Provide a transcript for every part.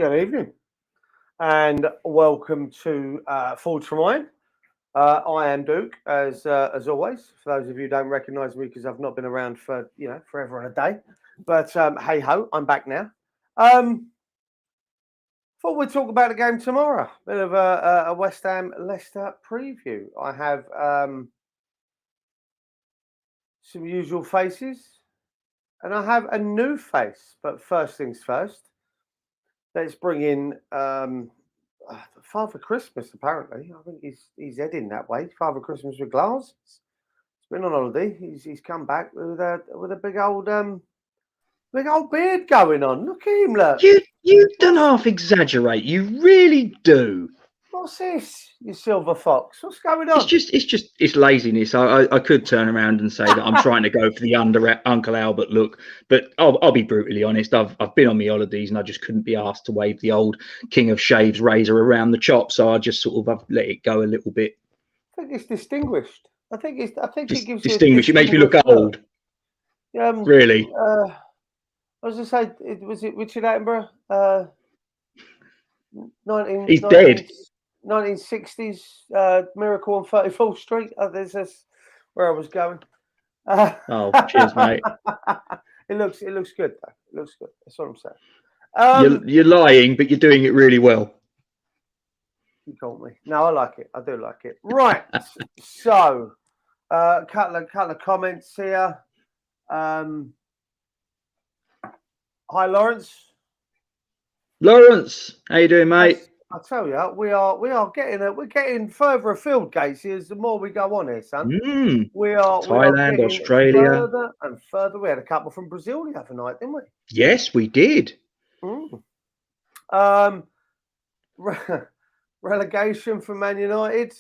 Good evening, and welcome to Forward for Mine. I am Duke, as always. For those of you who don't recognise me because I've not been around for forever and a day, but hey ho, I'm back now. Thought we'd talk about the game tomorrow. Bit of a West Ham Leicester preview. I have some usual faces, and I have a new face. But first things first. Let's bring in Father Christmas. Apparently, I think he's heading that way. Father Christmas with glasses. He's been on holiday. He's come back with a big old beard going on. Look at him, look. You don't half exaggerate. You really do. What's this, you silver fox? What's going on? It's laziness. I could turn around and say that I'm trying to go for the Uncle Albert look, but I'll be brutally honest. I've been on my holidays and I just couldn't be asked to wave the old King of Shaves razor around the chop, so I just sort of let it go a little bit. I think it's distinguished. I think it gives distinguished. It makes me look old. Really? I was going to say, was it Richard Attenborough? He's dead. 1960s Miracle on 34th Street. This where I was going. Oh, cheers, mate. It looks good though. It looks good. That's what I'm saying. You're lying, but you're doing it really well. You caught me. No, I like it. I do like it. Right. So, couple of comments here. Hi, Lawrence. Lawrence, how you doing, mate? I tell you, we're getting further afield, Gatesy, as the more we go on here, son. We are Thailand, Australia, further and further. We had a couple from Brazil the other night, didn't we? Yes, we did. Relegation for Man United.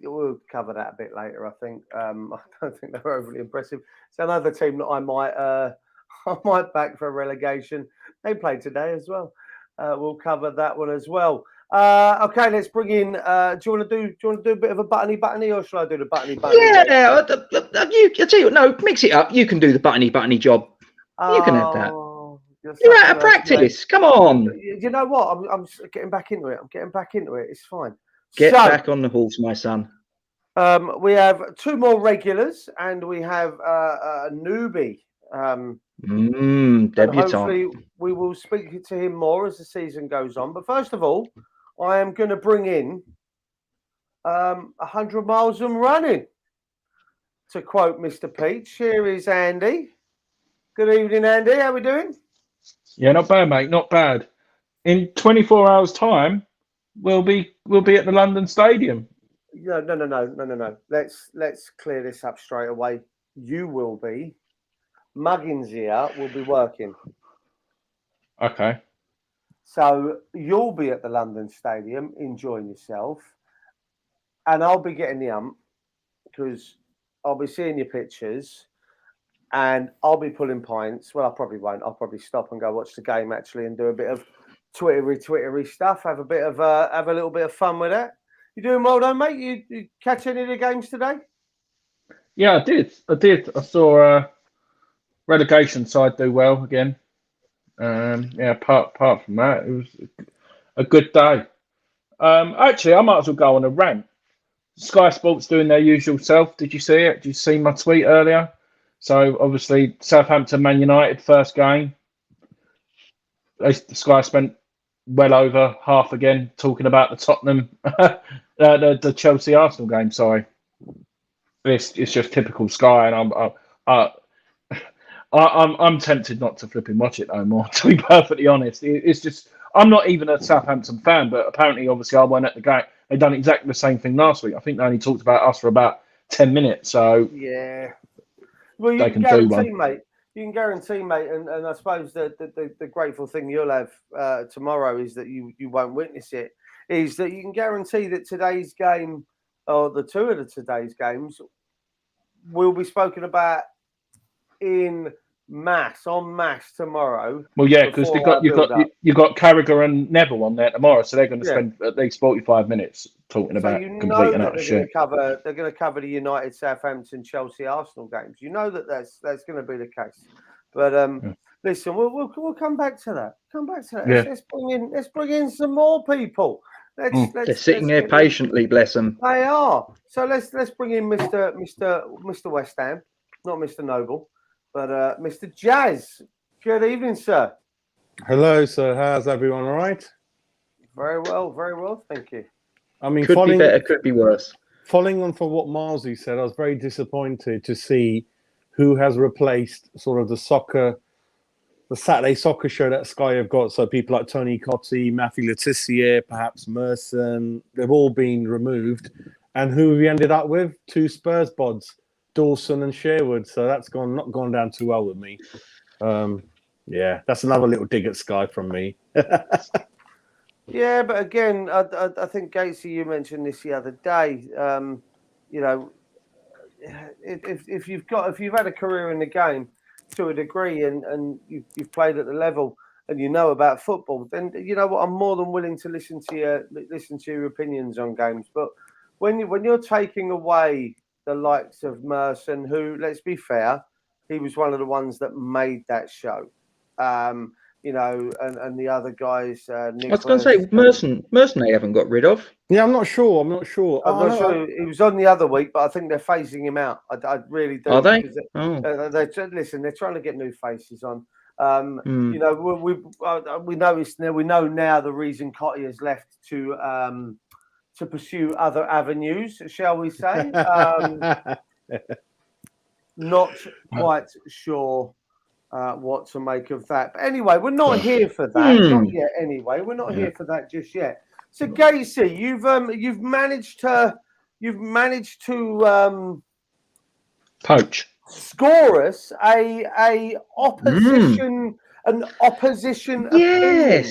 We'll cover that a bit later. I think. I don't think they're overly impressive. It's another team that I might back for relegation. They played today as well. We'll cover that one as well. Okay, let's bring in. Do you want to do a bit of a buttony, or shall I do the buttony? Yeah, I tell you what. No, mix it up. You can do the buttony job. You can have that. You're out of practice. Come on. You know what? I'm getting back into it. It's fine. Get back on the horse, my son. We have two more regulars, and we have a newbie. Debutant. Hopefully, we will speak to him more as the season goes on. But first of all, I am going to bring in 100 miles and running. To quote Mr. Peach, here is Andy. Good evening, Andy. How are we doing? Yeah, not bad, mate. Not bad. In 24 hours' time, we'll be at the London Stadium. No. Let's clear this up straight away. You will be. Muggins here will be working. Okay. So you'll be at the London Stadium enjoying yourself, and I'll be getting the ump because I'll be seeing your pictures, and I'll be pulling pints. Well, I probably won't. I'll probably stop and go watch the game actually, and do a bit of twittery stuff. Have a little bit of fun with it. You doing well, though, mate? You catch any of the games today? Yeah, I did. I saw relegation side do well again. Apart from that, it was a good day. Actually, I might as well go on a rant. Sky Sports doing their usual self. Did you see it? Did you see my tweet earlier? So obviously, Southampton Man United first game. Sky spent well over half again talking about the Tottenham, the Chelsea Arsenal game. Sorry, it's just typical Sky, and I'm tempted not to flip and watch it no more. To be perfectly honest, it's just I'm not even a Southampton fan, but apparently, obviously, I went at the game. They done exactly the same thing last week. I think they only talked about us for about 10 minutes. So yeah, well, you they can guarantee, mate. You can guarantee, mate, and I suppose the grateful thing you'll have tomorrow is that you won't witness it. Is that you can guarantee that today's game, or the two of today's games, will be spoken about en masse tomorrow. Well, yeah, because you got Carragher and Neville on there tomorrow, so they're going to spend at least 45 minutes talking about complete and utter shit. They're going to cover the United, Southampton, Chelsea, Arsenal games. You know that's going to be the case. But Listen, we'll come back to that. Come back to that. Yeah. Let's bring in some more people. They're sitting there patiently, bless them. They are. So let's bring in Mr. West Ham, not Mr. Noble, but Mr. Jazz. Good evening, sir. Hello, sir. How's everyone? All right? Very well, thank you. I mean, Could be better, could be worse. Following on from what Milesy said, I was very disappointed to see who has replaced sort of the Saturday soccer show that Sky have got. So people like Tony Cottee, Matthew Letizia, perhaps Merson, they've all been removed. And who have we ended up with? 2 Spurs bods, Dawson and Sherwood. So that's not gone down too well with me. Yeah, that's another little dig at Sky from me. Yeah, but again, I think Gatesy, you mentioned this the other day. You know, if you've had a career in the game to a degree, and you've played at the level, and you know about football, then you know what, I'm more than willing to listen to your opinions on games. But when you're taking away the likes of Merson, who, let's be fair, he was one of the ones that made that show. You know, and the other guys. I was going to say Merson they haven't got rid of. Yeah, I'm not sure. I'm not sure. He was on the other week, but I think they're phasing him out. I really do. Are they? Listen, they're trying to get new faces on. You know, we noticed now. We know now the reason Cottee has left to pursue other avenues, shall we say? Not quite sure what to make of that. But anyway, we're not here for that. Not yet. Anyway, we're not here for that just yet. So, Gacy, you've managed to Poach. score us an opposition opinion.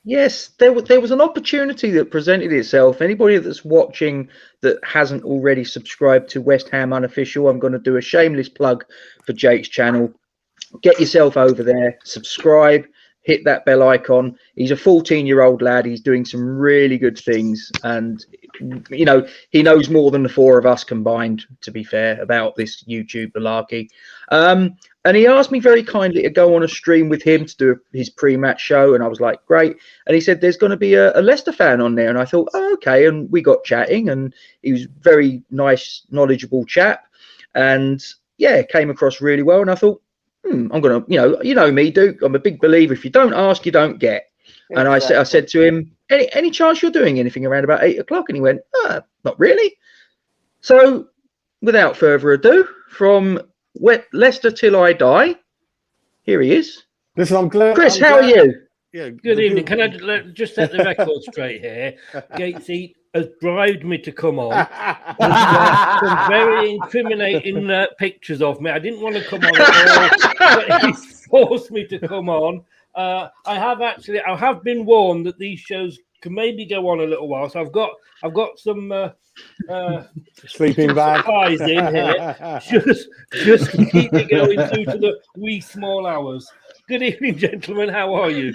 Yes. There was an opportunity that presented itself. Anybody that's watching that hasn't already subscribed to West Ham Unofficial, I'm going to do a shameless plug for Jake's channel. Get yourself over there, subscribe, hit that bell icon. He's a 14-year-old lad. He's doing some really good things. And, you know, he knows more than the 4 of us combined, to be fair, about this YouTube malarkey. And he asked me very kindly to go on a stream with him to do his pre-match show. And I was like, great. And he said, there's going to be a Leicester fan on there. And I thought, oh, okay. And we got chatting, and he was very nice, knowledgeable chap. And, yeah, came across really well. And I thought, I'm going to, you know me, Duke. I'm a big believer. If you don't ask, you don't get. And I said to him, any chance you're doing anything around about 8 o'clock? And he went, not really. So without further ado, from Leicester Till I Die, here he is. Listen, I'm glad. Chris, how are you? Yeah, good evening. Can I just set the record straight here? Gatesy has bribed me to come on. Some very incriminating pictures of me. I didn't want to come on at all, but he's forced me to come on. I have been warned that these shows can maybe go on a little while, so I've got some sleeping bag supplies in here, just to keep it going through to the wee small hours. Good evening, gentlemen. How are you?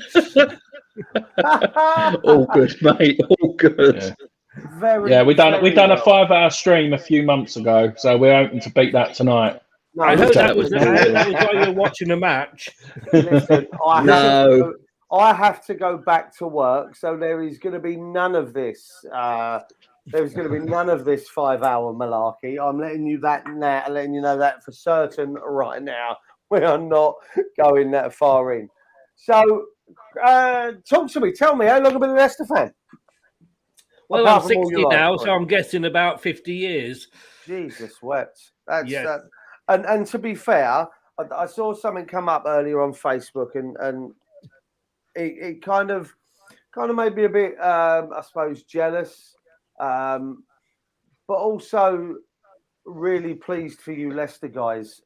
All good, mate. All good. Yeah. We done a 5-hour stream a few months ago, so we're hoping to beat that tonight. No, I heard that was while you were watching a match. Listen, I have to go back to work, so there is going to be none of this. There's going to be none of this 5-hour malarkey. I'm letting you know that for certain right now. We are not going that far in. So, talk to me. Tell me, how long have you been a Leicester fan? Well, I'm 60 now, so I'm guessing about 50 years. Jesus wept. And to be fair, I saw something come up earlier on Facebook, and it kind of made me a bit, I suppose, jealous, but also really pleased for you, Leicester guys.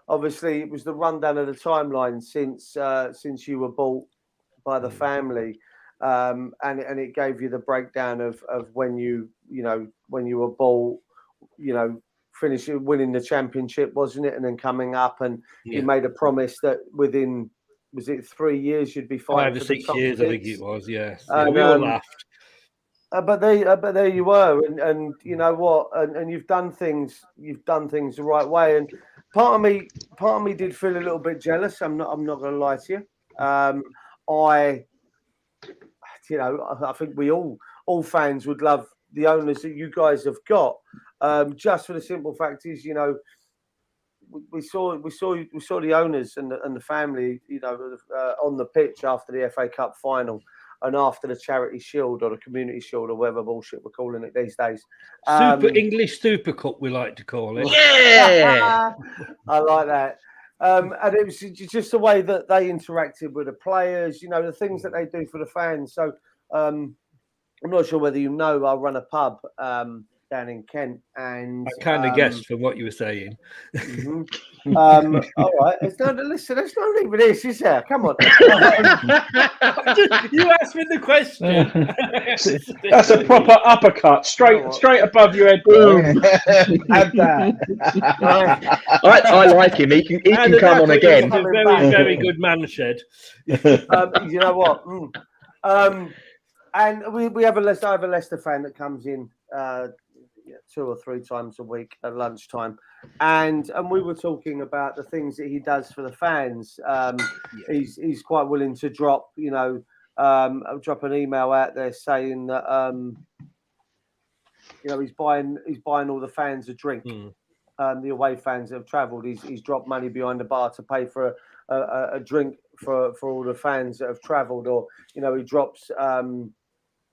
Obviously, it was the rundown of the timeline since you were bought by the family, and it gave you the breakdown of when you were bought, finishing winning the championship, wasn't it, and then coming up, and you made a promise that within, was it 3 years, you'd be fighting 5 or 6 years, I think it was. Yes, and, we all laughed. But there you were, and you know what, and you've done things the right way, part of me did feel a little bit jealous. I'm not going to lie to you. I think we all fans would love the owners that you guys have got. Just for the simple fact is, we saw the owners and the family, on the pitch after the FA Cup final and after the Charity Shield or the Community Shield or whatever bullshit we're calling it these days. English Super Cup, we like to call it. Yeah. I like that. And it was just the way that they interacted with the players, the things that they do for the fans. So I'm not sure whether I run a pub down in Kent, and I kind of guessed from what you were saying. All right, listen, there's no need for this, is there? Come on. You asked me the question. That's a proper uppercut, straight above your head. Boom. Have that. I like him. He can come on again. A very, very good man shed. You know what? And we have a Leicester fan that comes in 2 or 3 times a week at lunchtime, and we were talking about the things that he does for the fans. He's quite willing to drop an email out there saying that he's buying all the fans a drink. The away fans that have travelled, he's dropped money behind the bar to pay for a drink for all the fans that have travelled, or he drops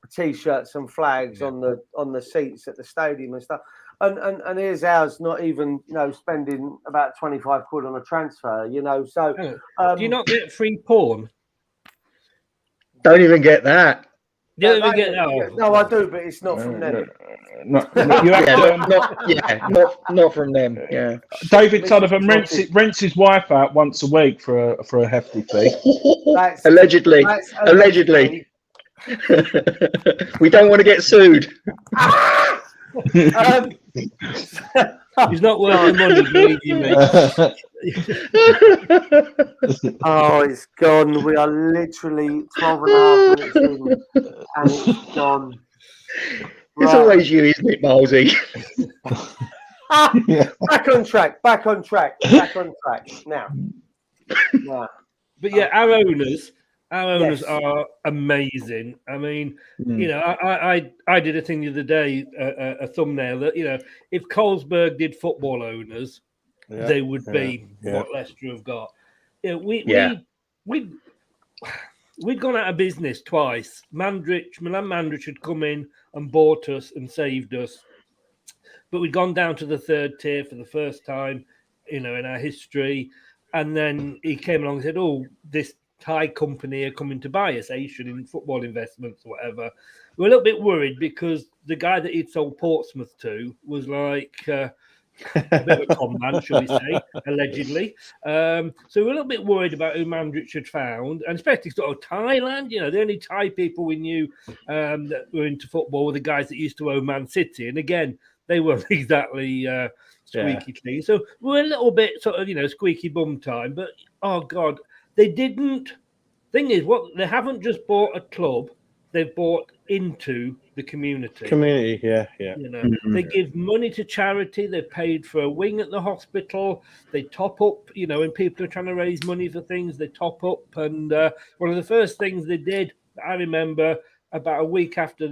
T-shirts and flags on the seats at the stadium and stuff. And here's ours not even spending about 25 quid on a transfer. So do you not get free porn? Don't even get that. You don't even get that. No, I do, but it's not from them. Not from them. Yeah. David Sullivan rents his wife out once a week for a hefty fee. Allegedly. We don't want to get sued. He's not worth the money, greedy mate. Oh, it's gone. We are literally 12 and a half minutes in, and it's gone. It's always you, isn't it, Milesy? Back on track. Now. But yeah, our owners are amazing. I mean, I did a thing the other day, a thumbnail that if Colesberg did football owners, they would be what Leicester have got. We'd gone out of business twice. Milan Mandrich had come in and bought us and saved us, but we'd gone down to the 3rd tier for the first time, in our history. And then he came along and said, "Oh, this Thai company are coming to buy us, Asian football investments or whatever." We're a little bit worried because the guy that he'd sold Portsmouth to was like a bit of a con man, shall we say, allegedly. So we're a little bit worried about who Mandrich had found, and especially sort of Thailand. The only Thai people we knew that were into football were the guys that used to own Man City, and again, they weren't exactly squeaky clean. So we're a little bit sort of squeaky bum time. But oh god. They didn't. Thing is, they haven't just bought a club; they've bought into the community. They give money to charity. They paid for a wing at the hospital. They top up. When people are trying to raise money for things, they top up. And one of the first things they did, I remember, about a week after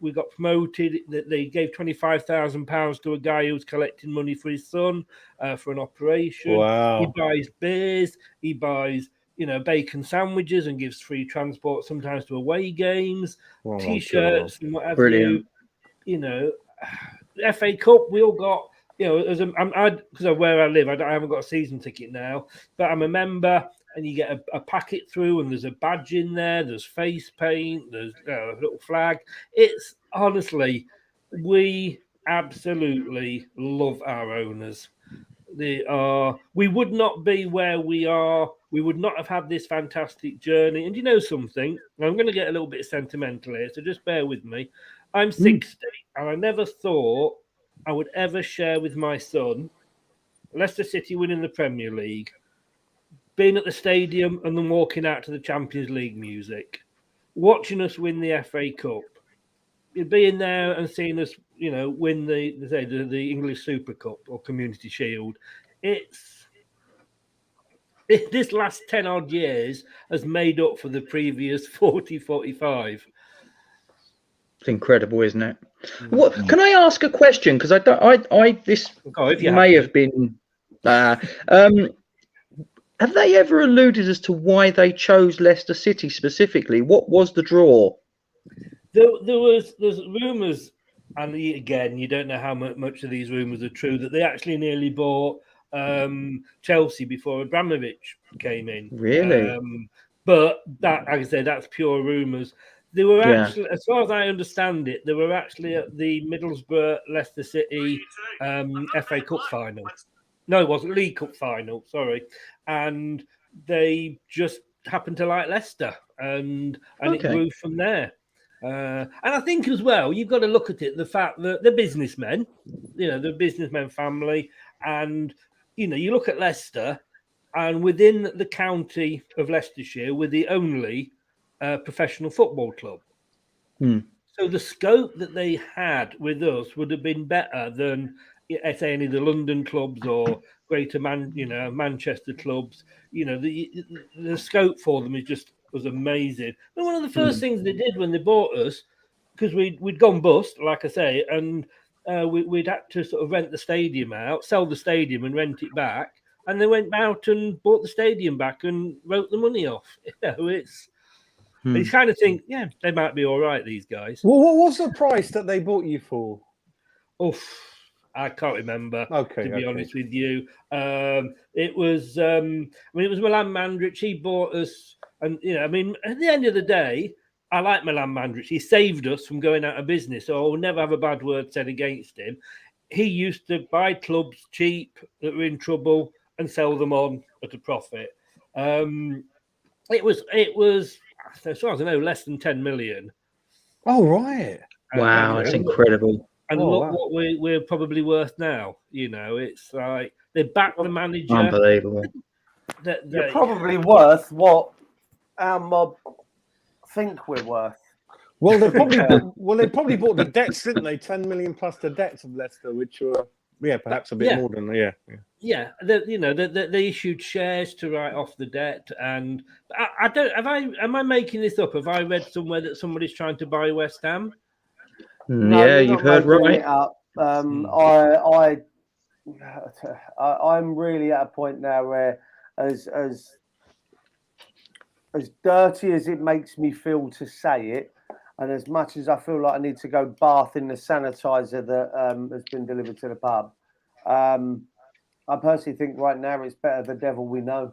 we got promoted, that they gave £25,000 to a guy who was collecting money for his son for an operation. Wow. He buys beers, he buys bacon sandwiches and gives free transport sometimes to away games, T-shirts and whatever. Brilliant. FA Cup, we all got. Because of where I live, I haven't got a season ticket now, but I'm a member. And you get a packet through, and there's a badge in there. There's face paint. There's a little flag. It's honestly, we absolutely love our owners. They are. We would not be where we are. We would not have had this fantastic journey. And you know something? I'm going to get a little bit sentimental here, so just bear with me. I'm 60, and I never thought I would ever share with my son Leicester City winning the Premier League, being at the stadium and then walking out to the Champions League music, watching us win the FA Cup, being there and seeing us, win the English Super Cup or Community Shield. this last 10 odd years has made up for the previous 40, 45. It's incredible, isn't it? What can I ask a question? Because this If you may have have been. Have they ever alluded as to why they chose Leicester City specifically? What was the draw? There's rumours, and again, you don't know how much of these rumours are true, that they actually nearly bought Chelsea before Abramovich came in. Really? But that, like I say, that's pure rumours. They were actually, as far as I understand it, they were actually at the Middlesbrough Leicester City FA Cup final. No, it wasn't League Cup final. Sorry, and they just happened to like Leicester, and it grew from there. And I think as well, you've got to look at it, the fact that they're businessmen, the businessmen family, and you look at Leicester, and within the county of Leicestershire, we're the only professional football club. So the scope that they had with us would have been better than, say, any of the London clubs or Greater Manchester clubs. The scope for them was amazing. And one of the first things they did when they bought us, because we'd gone bust, like I say, and we'd had to sort of rent the stadium out, sell the stadium and rent it back. And they went out and bought the stadium back and wrote the money off. You kind of think, they might be all right, these guys. Well, what was the price that they bought you for? I can't remember. To be honest with you, it was. It was Milan Mandrić. He bought us, and at the end of the day, I like Milan Mandrić. He saved us from going out of business, so I'll never have a bad word said against him. He used to buy clubs cheap that were in trouble and sell them on at a profit. It was, as far as I know, less than 10 million. Oh, right. Wow, that's incredible. And look what we're probably worth now. It's like they back the manager. Unbelievable. You're probably worth what our mob think we're worth. Well, they probably bought the debts, didn't they? 10 million plus the debts of Leicester, which were perhaps a bit more than they issued shares to write off the debt, and I don't. Am I making this up? Have I read somewhere that somebody's trying to buy West Ham? No, you've heard right. I'm really at a point now where, as dirty as it makes me feel to say it, and as much as I feel like I need to go bath in the sanitizer that has been delivered to the pub, I personally think right now it's better the devil we know.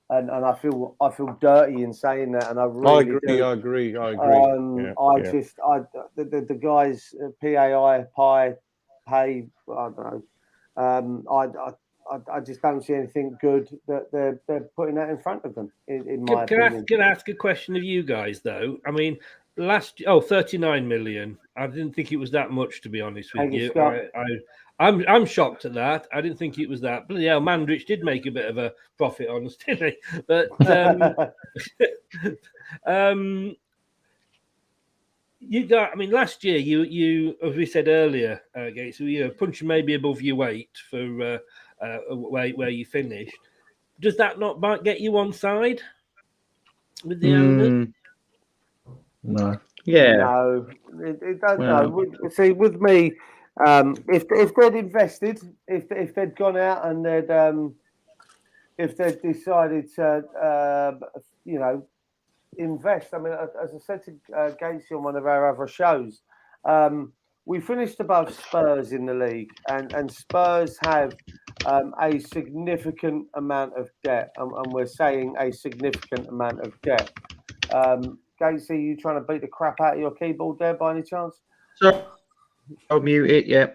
And I feel dirty in saying that, and I really I agree. The guys PAI, I don't know. I just don't see anything good that they're putting that in front of them. In my opinion, can I ask a question of you guys though? 39 million. I didn't think it was that much, to be honest with you. I'm shocked at that. I didn't think it was that. But Mandrić did make a bit of a profit on us, didn't he? But you got. Last year you as we said earlier, Gates, punching maybe above your weight for where you finished. Does that not get you on side with the owners? No. Yeah. No, it don't. No. See, with me, if they'd invested, if they'd gone out and if they'd decided to, invest. As I said to Gatesy on one of our other shows, we finished above Spurs in the league, and Spurs have a significant amount of debt, and we're saying a significant amount of debt. Gatesy, you trying to beat the crap out of your keyboard there by any chance? So I'll mute it. Yeah.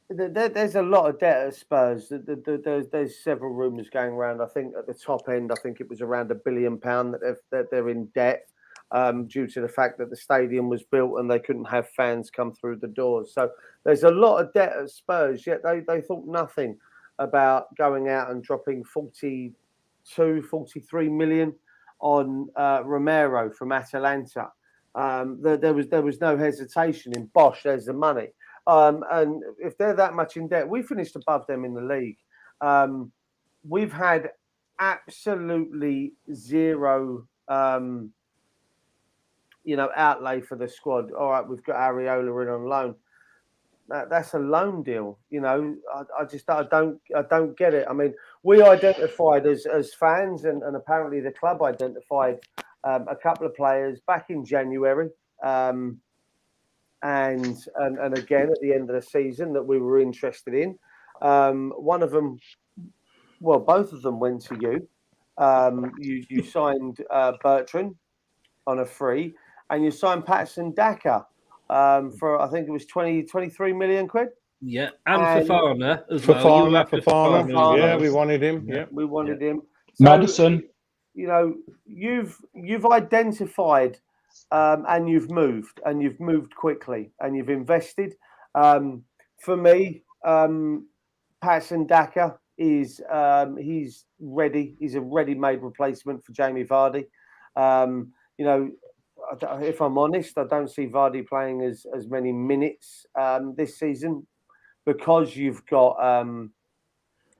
There's a lot of debt at Spurs. There's several rumours going around. I think at the top end, I think it was around £1 billion that they're in debt due to the fact that the stadium was built and they couldn't have fans come through the doors. So there's a lot of debt at Spurs. Yet they thought nothing about going out and dropping 43 million on Romero from Atalanta. There was no hesitation in Bosch. There's the money, and if they're that much in debt, we finished above them in the league. We've had absolutely zero, outlay for the squad. All right, we've got Areola in on loan. That's a loan deal. I don't get it. I mean, we identified as fans, and apparently the club identified a couple of players back in January, and again at the end of the season that we were interested in. One of them, well, both of them went to you. You signed Bertrand on a free, and you signed Patson Daka for, I think it was 23 million quid. Yeah, and Fofana as well. Fofana. Yeah, we wanted him. Yeah, we wanted him. So, Madison. You've identified and you've moved quickly, and you've invested. For me, Patson Daka is he's ready. He's a ready-made replacement for Jamie Vardy. If I'm honest, I don't see Vardy playing as many minutes this season because you've got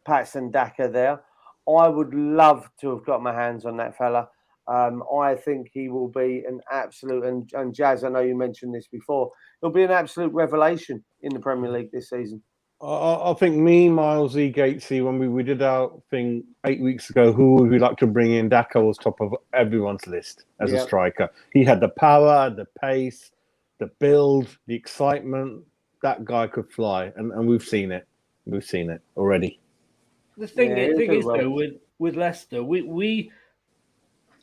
Patson Daka there. I would love to have got my hands on that fella. I think he will be an absolute, and Jazz, I know you mentioned this before, he'll be an absolute revelation in the Premier League this season. I think me, Milesy, Gatesy, when we did our thing 8 weeks ago, who would we like to bring in? Daka was top of everyone's list as a striker. He had the power, the pace, the build, the excitement. That guy could fly, and we've seen it. We've seen it already. The thing is, though, with Leicester, we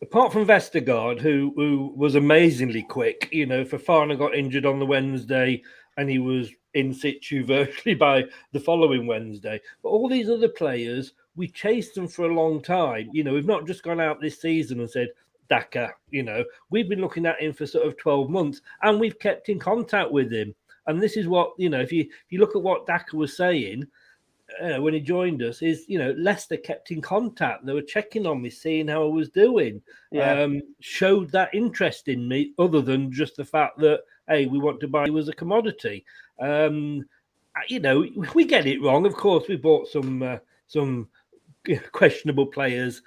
apart from Vestergaard, who was amazingly quick, Fofana got injured on the Wednesday, and he was in situ virtually by the following Wednesday. But all these other players, we chased them for a long time. We've not just gone out this season and said, Daka, we've been looking at him for sort of 12 months, and we've kept in contact with him. And this is what, if you look at what Daka was saying when he joined us, is, Leicester kept in contact. They were checking on me, seeing how I was doing, showed that interest in me, other than just the fact that, hey, we want to buy you as a commodity. We get it wrong. Of course, we bought some questionable players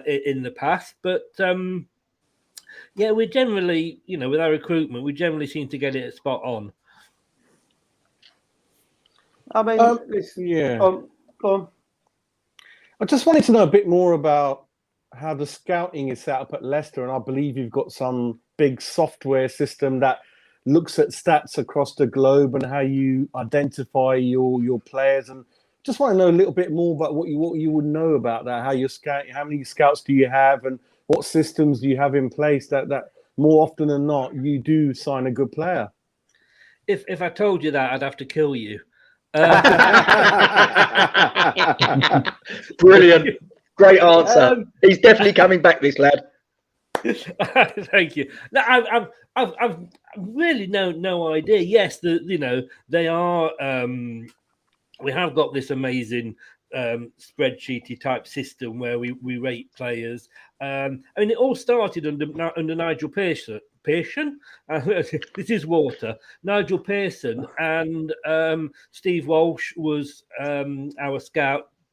in the past, but we're generally, with our recruitment, we generally seem to get it spot on. I mean, go on. I just wanted to know a bit more about how the scouting is set up at Leicester, and I believe you've got some big software system that looks at stats across the globe and how you identify your players. And just want to know a little bit more about what you would know about that. How you're scouting, how many scouts do you have, and what systems do you have in place that more often than not you do sign a good player. If I told you that, I'd have to kill you. Brilliant, great answer. He's definitely coming back, this lad. Thank you. No, I've really no idea. Yes, they are. We have got this amazing spreadsheety type system where we rate players. It all started under Nigel Pearson. This is water. Nigel Pearson and Steve Walsh was our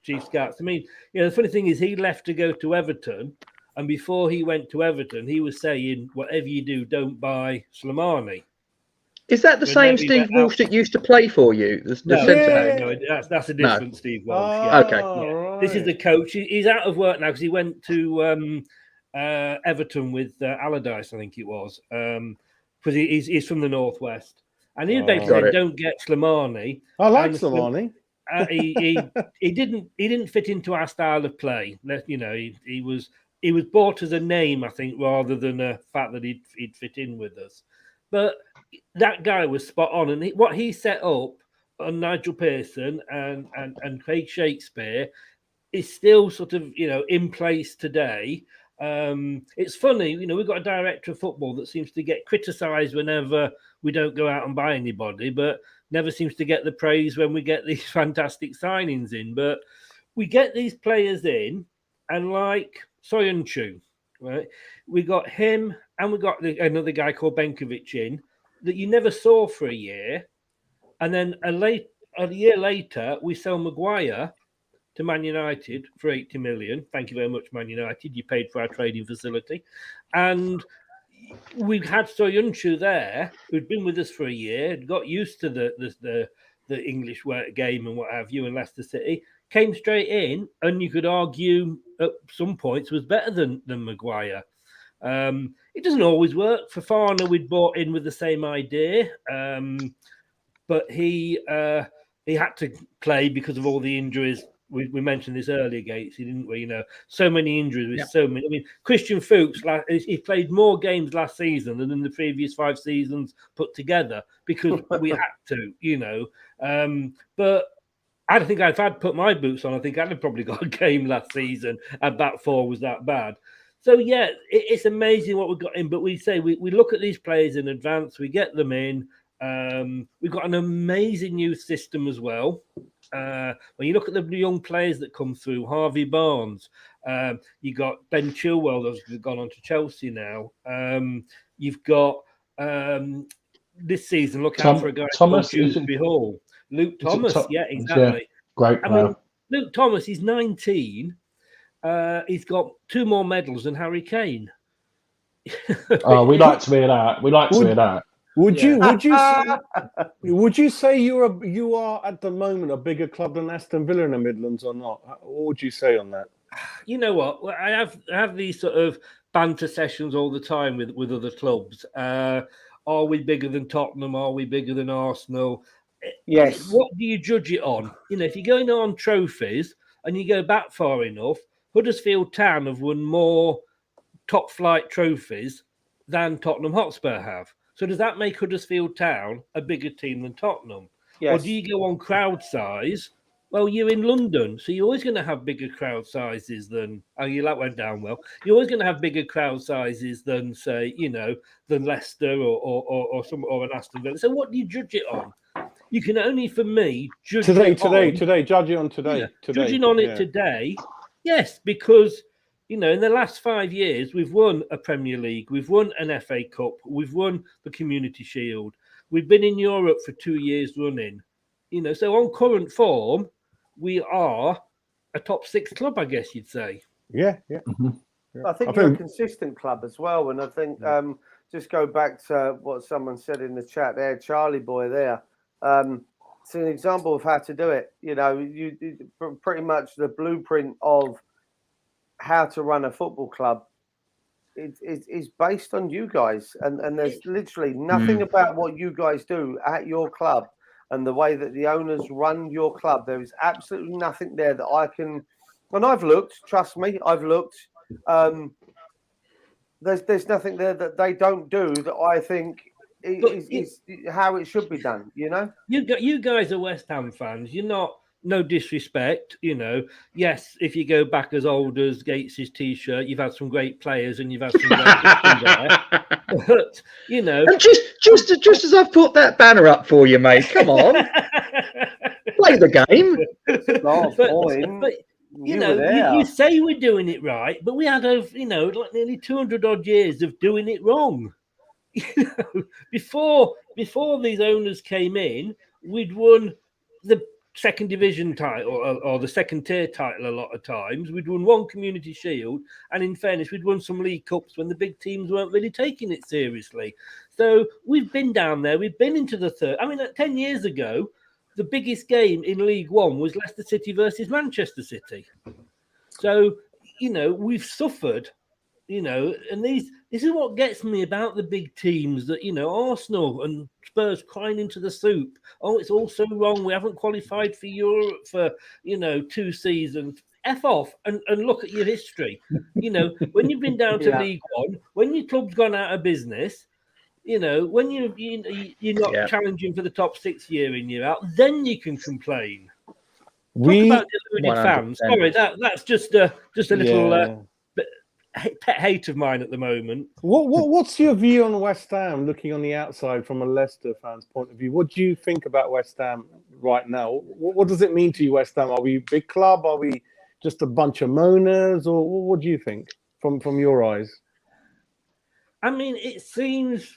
chief scouts. The funny thing is he left to go to Everton, and before he went to Everton, he was saying, "Whatever you do, don't buy Slimani." Is that the same Steve Walsh that used to play for you? No, that's a different Steve Walsh. Okay. Right. This is the coach. He's out of work now because he went to Everton with Allardyce, I think it was, because he's from the Northwest, and he basically said, "Don't get Slimani." I like Slimani. He didn't fit into our style of play. He was bought as a name, I think, rather than a fact that he'd fit in with us. But that guy was spot on, and what he set up on Nigel Pearson and Craig Shakespeare is still sort of in place today. It's funny, we've got a director of football that seems to get criticised whenever we don't go out and buy anybody, but never seems to get the praise when we get these fantastic signings in. But we get these players in, and like Soyuncu, right? We got him, and we got another guy called Benkovic in that you never saw for a year, and then a year later we sell Maguire to Man United for 80 million. Thank you very much, Man United. You paid for our trading facility, and we had Soyuncu there, who'd been with us for a year, had got used to the English game and what have you, in Leicester City. Came straight in, and you could argue at some points was better than Maguire. It doesn't always work. Fofana we'd bought in with the same idea, but he had to play because of all the injuries. We mentioned this earlier, Gates. He didn't we? So many injuries with so many. I mean, Christian Fuchs, he played more games last season than in the previous 5 seasons put together because we had to, But I don't think if I'd put my boots on, I think I'd have probably got a game last season, and back 4 was that bad. So, yeah, it's amazing what we've got in. But we say we look at these players in advance, we get them in. We've got an amazing youth system as well. When you look at the young players that come through, Harvey Barnes, you got Ben Chilwell that's gone on to Chelsea now. You've got this season, look out for a guy Thomas, called Dewsbury Hall. Luke Thomas, yeah, exactly. Yeah, great player. I mean, Luke Thomas, he's 19. He's got 2 more medals than Harry Kane. Oh, we like to hear that. We like to hear that. Would you say you are at the moment a bigger club than Aston Villa in the Midlands or not? What would you say on that? You know what? I have these sort of banter sessions all the time with other clubs. Are we bigger than Tottenham? Are we bigger than Arsenal? Yes. What do you judge it on? If you're going on trophies and you go back far enough, Huddersfield Town have won more top flight trophies than Tottenham Hotspur have. So does that make Huddersfield Town a bigger team than Tottenham? Yes. Or do you go on crowd size? Well, you're in London, so you're always going to have bigger crowd sizes than... Oh, that went down well. You're always going to have bigger crowd sizes than, say, than Leicester or an Aston Villa. So what do you judge it on? You can only, for me, judge today. Judge it on today. Judging on it today, yes, because... in the last 5 years, we've won a Premier League, we've won an FA Cup, we've won the Community Shield, we've been in Europe for 2 years running. So on current form, we are a top 6 club, I guess you'd say. Yeah. Mm-hmm. I think we're a consistent club as well, and I think just go back to what someone said in the chat there, Charlie boy there. It's an example of how to do it. You pretty much the blueprint of how to run a football club is based on you guys, and there's literally nothing about what you guys do at your club and the way that the owners run your club. There is absolutely nothing there that I can, and I've looked, trust me, I've looked. There's nothing there that they don't do that I think is how it should be done. You guys are West Ham fans. You're not. No disrespect, Yes, if you go back as old as Gates's T-shirt, you've had some great players and you've had some great there. But and just as I've put that banner up for you, mate. Come on, play the game. But you say we're doing it right, but we had nearly 200 odd years of doing it wrong. Before these owners came in, we'd won the second division title or the second tier title a lot of times. We'd won 1 Community Shield, and in fairness, we'd won some League Cups when the big teams weren't really taking it seriously. So we've been down there. We've been into the third. I mean, 10 years ago, the biggest game in League One was Leicester City versus Manchester City. So, we've suffered, and this is what gets me about the big teams that, Arsenal and Spurs crying into the soup. Oh, it's all so wrong. We haven't qualified for Europe for, 2 seasons. F off and look at your history. When you've been down to League One, when your club's gone out of business, when you're not challenging for the top 6 year in, year out, then you can complain. Talk about deluded fans. Sorry, that's just a little... pet hate of mine at the moment. What's your view on West Ham, looking on the outside from a Leicester fan's point of view? What do you think about West Ham right now? What does it mean to you, West Ham? Are we a big club? Are we just a bunch of moaners? Or what do you think? from your eyes? I mean, it seems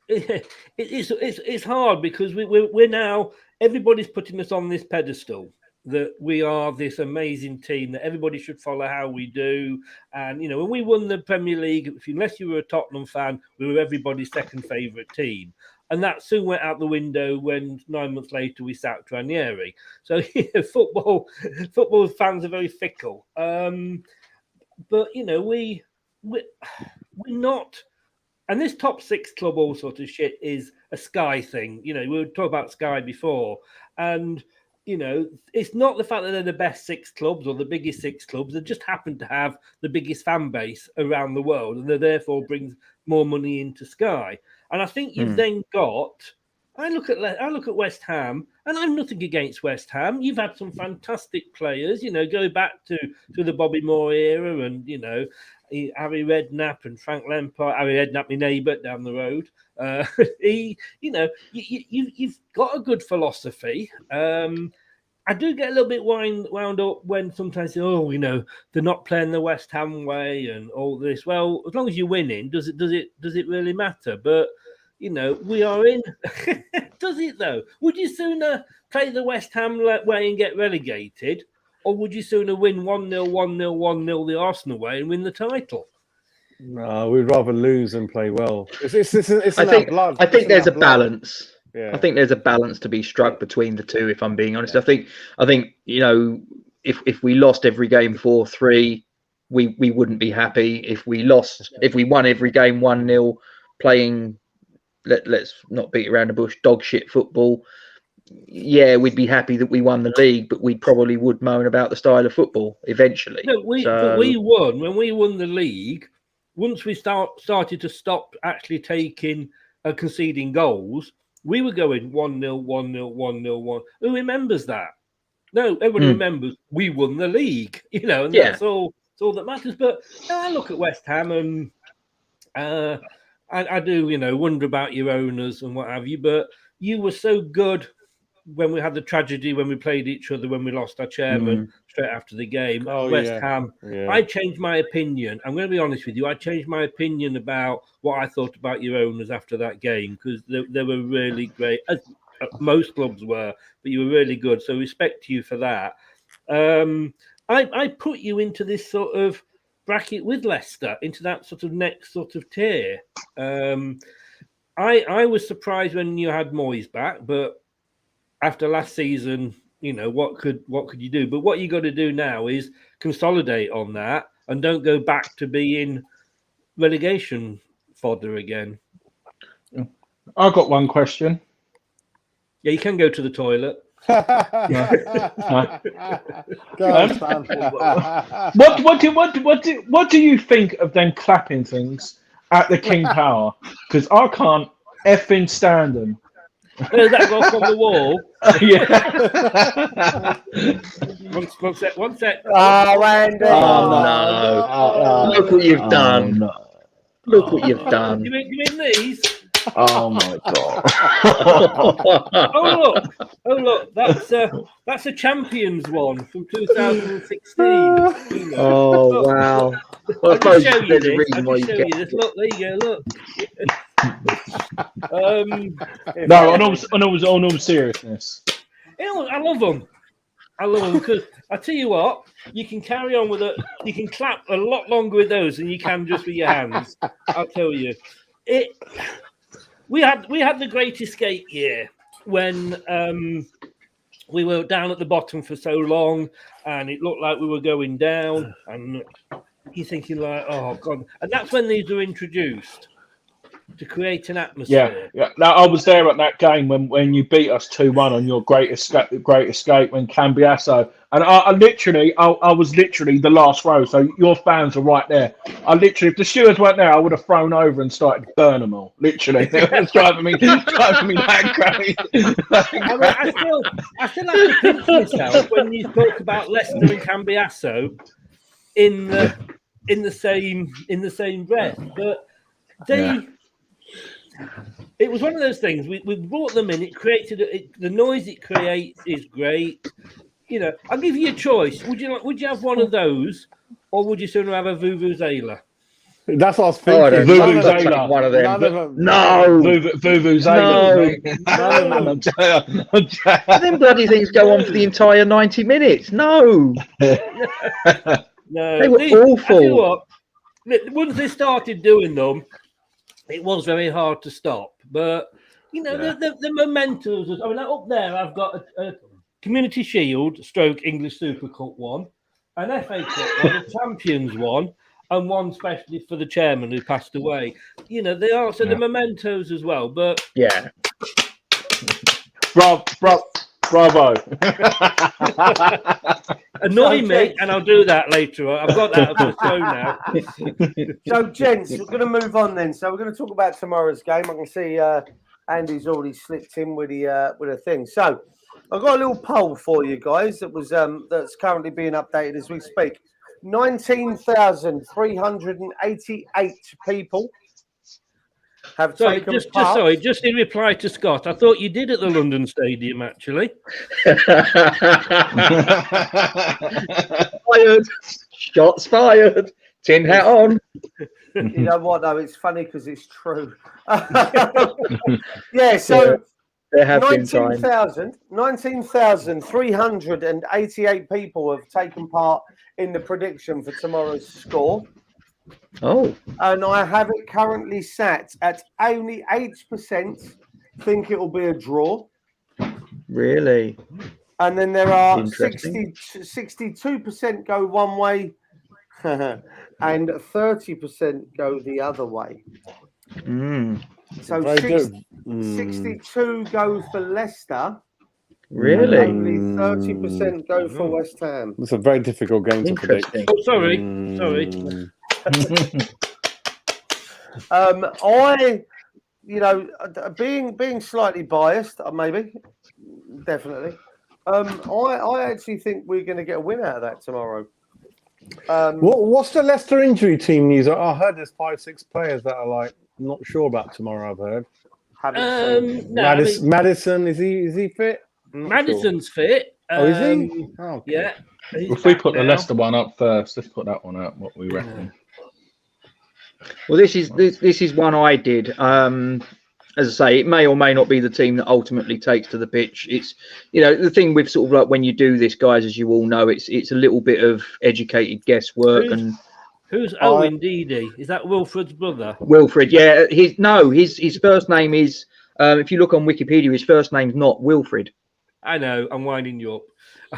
it's hard because we're now, everybody's putting us on this pedestal that we are this amazing team that everybody should follow how we do. And when we won the Premier League, unless you were a Tottenham fan, we were everybody's second favourite team. And that soon went out the window when 9 months later we sacked Ranieri. So football fans are very fickle. But we're not. And this top six club, all sort of shit, is a Sky thing. We were talking about Sky before, and it's not the fact that they're the best six clubs or the biggest six clubs. They just happen to have the biggest fan base around the world, and they therefore brings more money into Sky. And I think you've then got. I look at West Ham, and I'm nothing against West Ham. You've had some fantastic players. Go back to the Bobby Moore era, and Harry Redknapp and Frank Lampard. Harry Redknapp, my neighbour down the road. You've got a good philosophy. I do get a little bit wound up when sometimes they're not playing the West Ham way and all this. Well, as long as you're winning, does it really matter? But we are in. Does it though? Would you sooner play the West Ham way and get relegated, or would you sooner win 1-0, 1-0, 1-0 the Arsenal way and win the title? No, we'd rather lose than play well. It's I think there's a balance. Yeah. I think there's a balance to be struck between the two, if I'm being honest. I think if we lost every game 4-3, we wouldn't be happy. If we won every game 1-0, playing let's not beat around the bush, dog shit football, yeah, we'd be happy that we won the league, but we probably would moan about the style of football eventually. No, but we won. When we won the league, once we started to stop actually taking conceding goals, we were going 1-0, 1-0, 1-0, 1. Who remembers that? No, everybody remembers we won the league, and that's all that matters. But I look at West Ham and I do, wonder about your owners and what have you. But you were so good when we had the tragedy when we played each other, when we lost our chairman straight after the game. West Ham. Yeah. I changed my opinion. I'm going to be honest with you. I changed my opinion about what I thought about your owners after that game, because they were really great, as most clubs were, but you were really good. So respect to you for that. I put you into this sort of bracket with Leicester, into that sort of next sort of tier. I was surprised when you had Moyes back, but after last season, what could you do? But what you got to do now is consolidate on that and don't go back to being relegation fodder again. I've got one question. Yeah, you can go to the toilet. What do you think of them clapping things at the King Power? Because I can't effing stand them. Does that go up on the wall? Yeah. One sec. Oh, Randy. Oh, no. Look what you've done. No. Look what you've done. You mean these? Oh my god. Oh look, that's a Champions one from 2016. Oh wow. Well, I suppose there's a reason why you get this. Look, there you go, look. No, on all seriousness. I love them because I tell you what, you can carry on with it. You can clap a lot longer with those than you can just with your hands. I'll tell you. We had the Great Escape year when we were down at the bottom for so long, and it looked like we were going down, and you're thinking like, oh god, and that's when these were introduced to create an atmosphere. Yeah. Now I was there at that game when you beat us 2-1 on your Great Escape when Cambiasso, and I was literally the last row, so your fans are right there. If the stewards weren't there, I would have thrown over and started to burn them all. Literally, it was driving me that crazy. I still have to pinch myself when you talk about Leicester and Cambiasso in the same breath, but they. Yeah. It was one of those things. We brought them in. It created the noise it creates is great. I'll give you a choice. Would you have one of those, or would you sooner have a vuvuzela? That's what I was Oh, I thinking. don't None know. of I'd them. take one of them. None of them. No. Vuvuzelas, No. mate. Them bloody things go on for the entire 90 minutes. No. No, They were I tell you awful. what, once they started doing them, it was very hard to stop. But you know, the mementos. I mean, up there, I've got a Community Shield / English Super Cup one, an FA Cup one, a Champions one, and one specially for the chairman who passed away. You know, they are the mementos as well. But Yeah. Bravo. annoy me, and I'll do that later on. I've got that up the show now. So, gents, we're going to move on then. So, we're going to talk about tomorrow's game. I can see Andy's already slipped in with a thing. So, I've got a little poll for you guys that's currently being updated as we speak. 19,388 people have taken part. Just in reply to Scott, I thought you did at the London Stadium, actually. Fired. Shots fired. Tin hat on. You know what, though? It's funny because it's true. Yeah, so there have been 19,388 people have taken part in the prediction for tomorrow's score. Oh. And I have it currently sat at only 8% think it will be a draw. Really? And then there are 62% go one way and 30% go the other way. So 62 go for Leicester. Really? Only 30% go for West Ham. It's a very difficult game to predict. Oh, sorry. Being slightly biased, maybe, definitely. I actually think we're going to get a win out of that tomorrow. What's the Leicester injury team news? I heard there's 5-6 players that are not sure about tomorrow. I've heard. Madison, is he fit? Madison's fit. Oh, is he? Oh, yeah. If we put the Leicester one up first, let's put that one out. What we reckon? Well, this is one I did. As I say, it may or may not be the team that ultimately takes to the pitch. It's, the thing with sort of like when you do this, guys, as you all know, it's a little bit of educated guesswork. Who's Owen Deedy? Is that Wilfred's brother? Wilfred, yeah. His first name is. If you look on Wikipedia, his first name's not Wilfred. I know. I'm winding you up.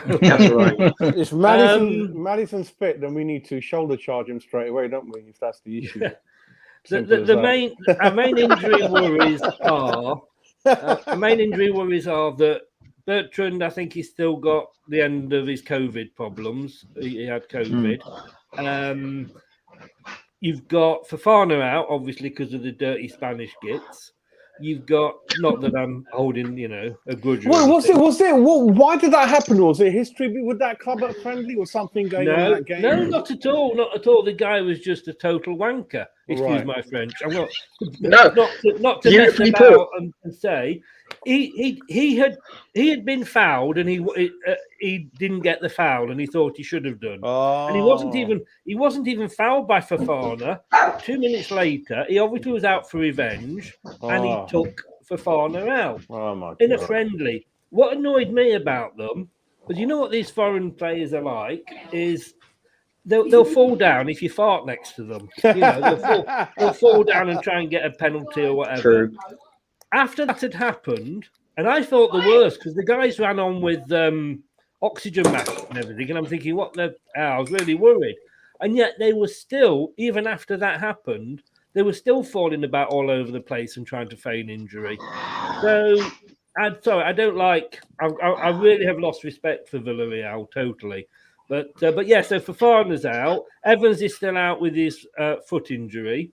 That's right. If Madison's fit, then we need to shoulder charge him straight away, don't we? If that's the issue. Our main injury worries are that Bertrand, I think he's still got the end of his COVID problems. He had COVID. You've got Fofana out, obviously, because of the dirty Spanish gits. You've got, not that I'm holding, a grudge. Why did that happen? Was it history with that club at friendly or something going on in that game? No, not at all. Not at all. The guy was just a total wanker. Excuse my French. I'm not not to mess about and say he had been fouled and he didn't get the foul and he thought he should have done. And he wasn't even fouled by Fofana. 2 minutes later, he obviously was out for revenge and he took Fofana out in a friendly. What annoyed me about them, because you know what these foreign players are like, is they'll fall down if you fart next to them. They'll fall down and try and get a penalty or whatever. True. After that had happened, and I thought the worst because the guys ran on with oxygen masks and everything, and I'm thinking, what the hell? I was really worried. And yet they were still, even after that happened, they were still falling about all over the place and trying to feign injury. So, I don't like. I really have lost respect for Villarreal totally. But yeah, so Fofana's out. Evans is still out with his foot injury.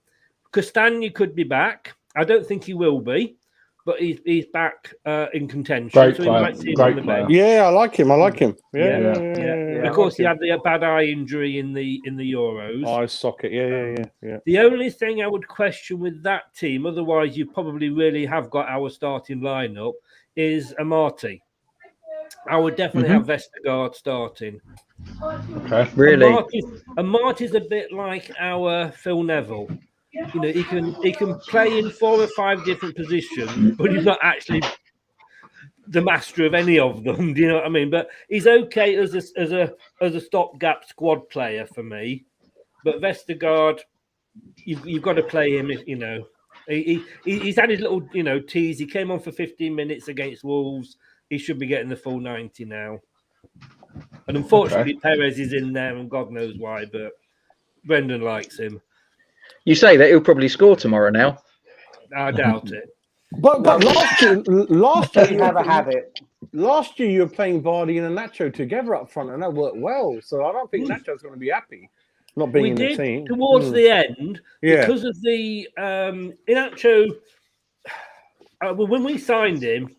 Castagna could be back. I don't think he will be, but he's back in contention. Great so player. we might see him on the bench. Yeah, I like him. Yeah. Of course, he had the bad eye injury in the Euros. Eye socket. Yeah. The only thing I would question with that team, otherwise you probably really have got our starting lineup, is Amati. I would definitely have Vestergaard starting. Okay. Really? And Marty's a bit like our Phil Neville. You know, he can play in 4 or 5 different positions, but he's not actually the master of any of them. Do you know what I mean? But he's okay as a stopgap squad player for me. But Vestergaard, you've got to play him. If you know, he's had his little tease. He came on for 15 minutes against Wolves. He should be getting the full 90 now. And unfortunately, Perez is in there, and God knows why. But Brendan likes him. You say that he'll probably score tomorrow now. I doubt it. But last year They have a habit. Last year you were playing Vardy and Nacho together up front, and that worked well. So I don't think Nacho's going to be happy not being in the team. Towards the end, because of the Nacho. When we signed him,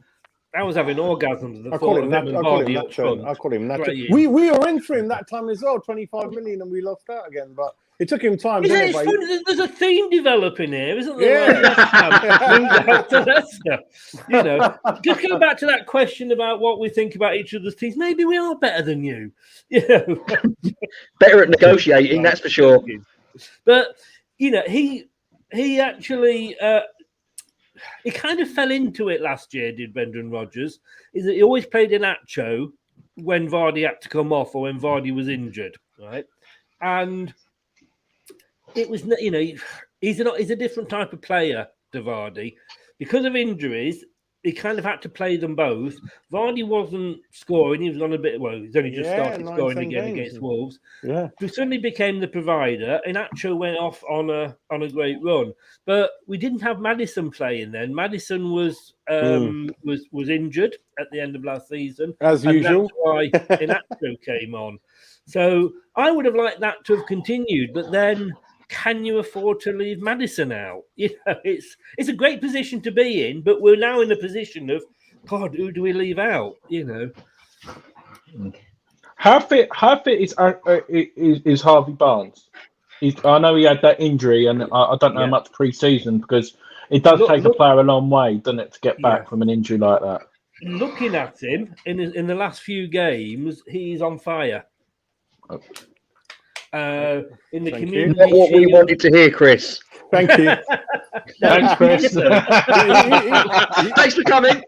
I was having orgasms. I call him Nacho. I call him Nacho. We were in for him that time as well, 25 million, and we lost out again. But it took him time. There's a theme developing here, isn't there? Yeah. To Leicester. You know, just go back to that question about what we think about each other's teams. Maybe we are better than you. You know, better at negotiating, that's for sure. But he actually. He kind of fell into it last year, did Brendan Rodgers, is that he always played Nacho when Vardy had to come off or when Vardy was injured, right? And it was, he's a different type of player to Vardy. Because of injuries, he kind of had to play them both. Vardy wasn't scoring. He was on a bit, he's only just started scoring again against Wolves. Yeah. He suddenly became the provider, and Nacho went off on a great run. But we didn't have Maddison playing then. Maddison was injured at the end of last season. As usual. That's why Nacho came on. So I would have liked that to have continued, but then can you afford to leave Maddison out? It's a great position to be in, but we're now in a position of, God, who do we leave out? How fit is Harvey Barnes? I know he had that injury, and I don't know how much pre-season, because it does take a player a long way, doesn't it, to get back from an injury like that? Looking at him in the last few games, he's on fire. In the community, not what we wanted to hear, Chris. Thank you. Thanks, Chris. Thanks for coming.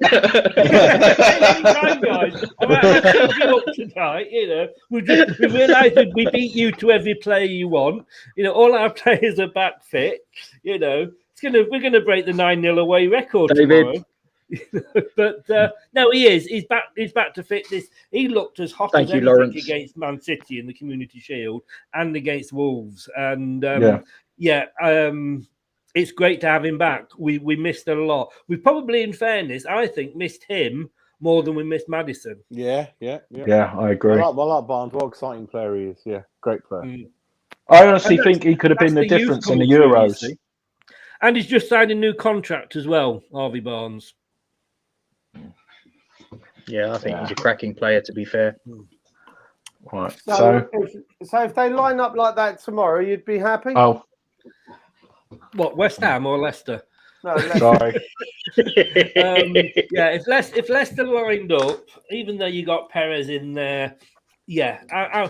Anytime, guys. I you up tonight. We realised that we beat you to every player you want. All our players are back fit. We're gonna break the 9-0 away record tomorrow. But no, he is. He's back. He's back to fitness. He looked as hot as anything against Man City in the Community Shield and against Wolves. And it's great to have him back. We missed a lot. We probably, in fairness, I think missed him more than we missed Maddison. Yeah, I agree. I like Barnes. What an exciting player he is. Yeah, great player. I honestly think he could have been the difference in the Euros. And he's just signed a new contract as well, Harvey Barnes. Yeah, I think he's a cracking player, to be fair. Right. So if they line up like that tomorrow, you'd be happy? Oh. What, West Ham or Leicester? No, sorry. If Leicester lined up, even though you got Perez in there, I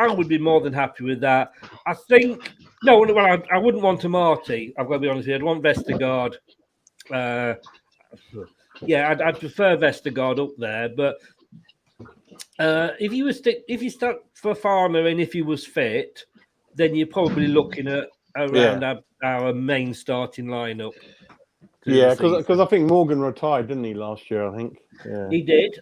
would be more than happy with that. I think I wouldn't want a Marty. I've got to be honest with you. I'd want Vestergaard. I'd prefer Vestergaard up there, but if you stuck for Farmer and if he was fit, then you're probably looking at around our main starting lineup. Yeah, because I think Morgan retired, didn't he, last year? I think he did.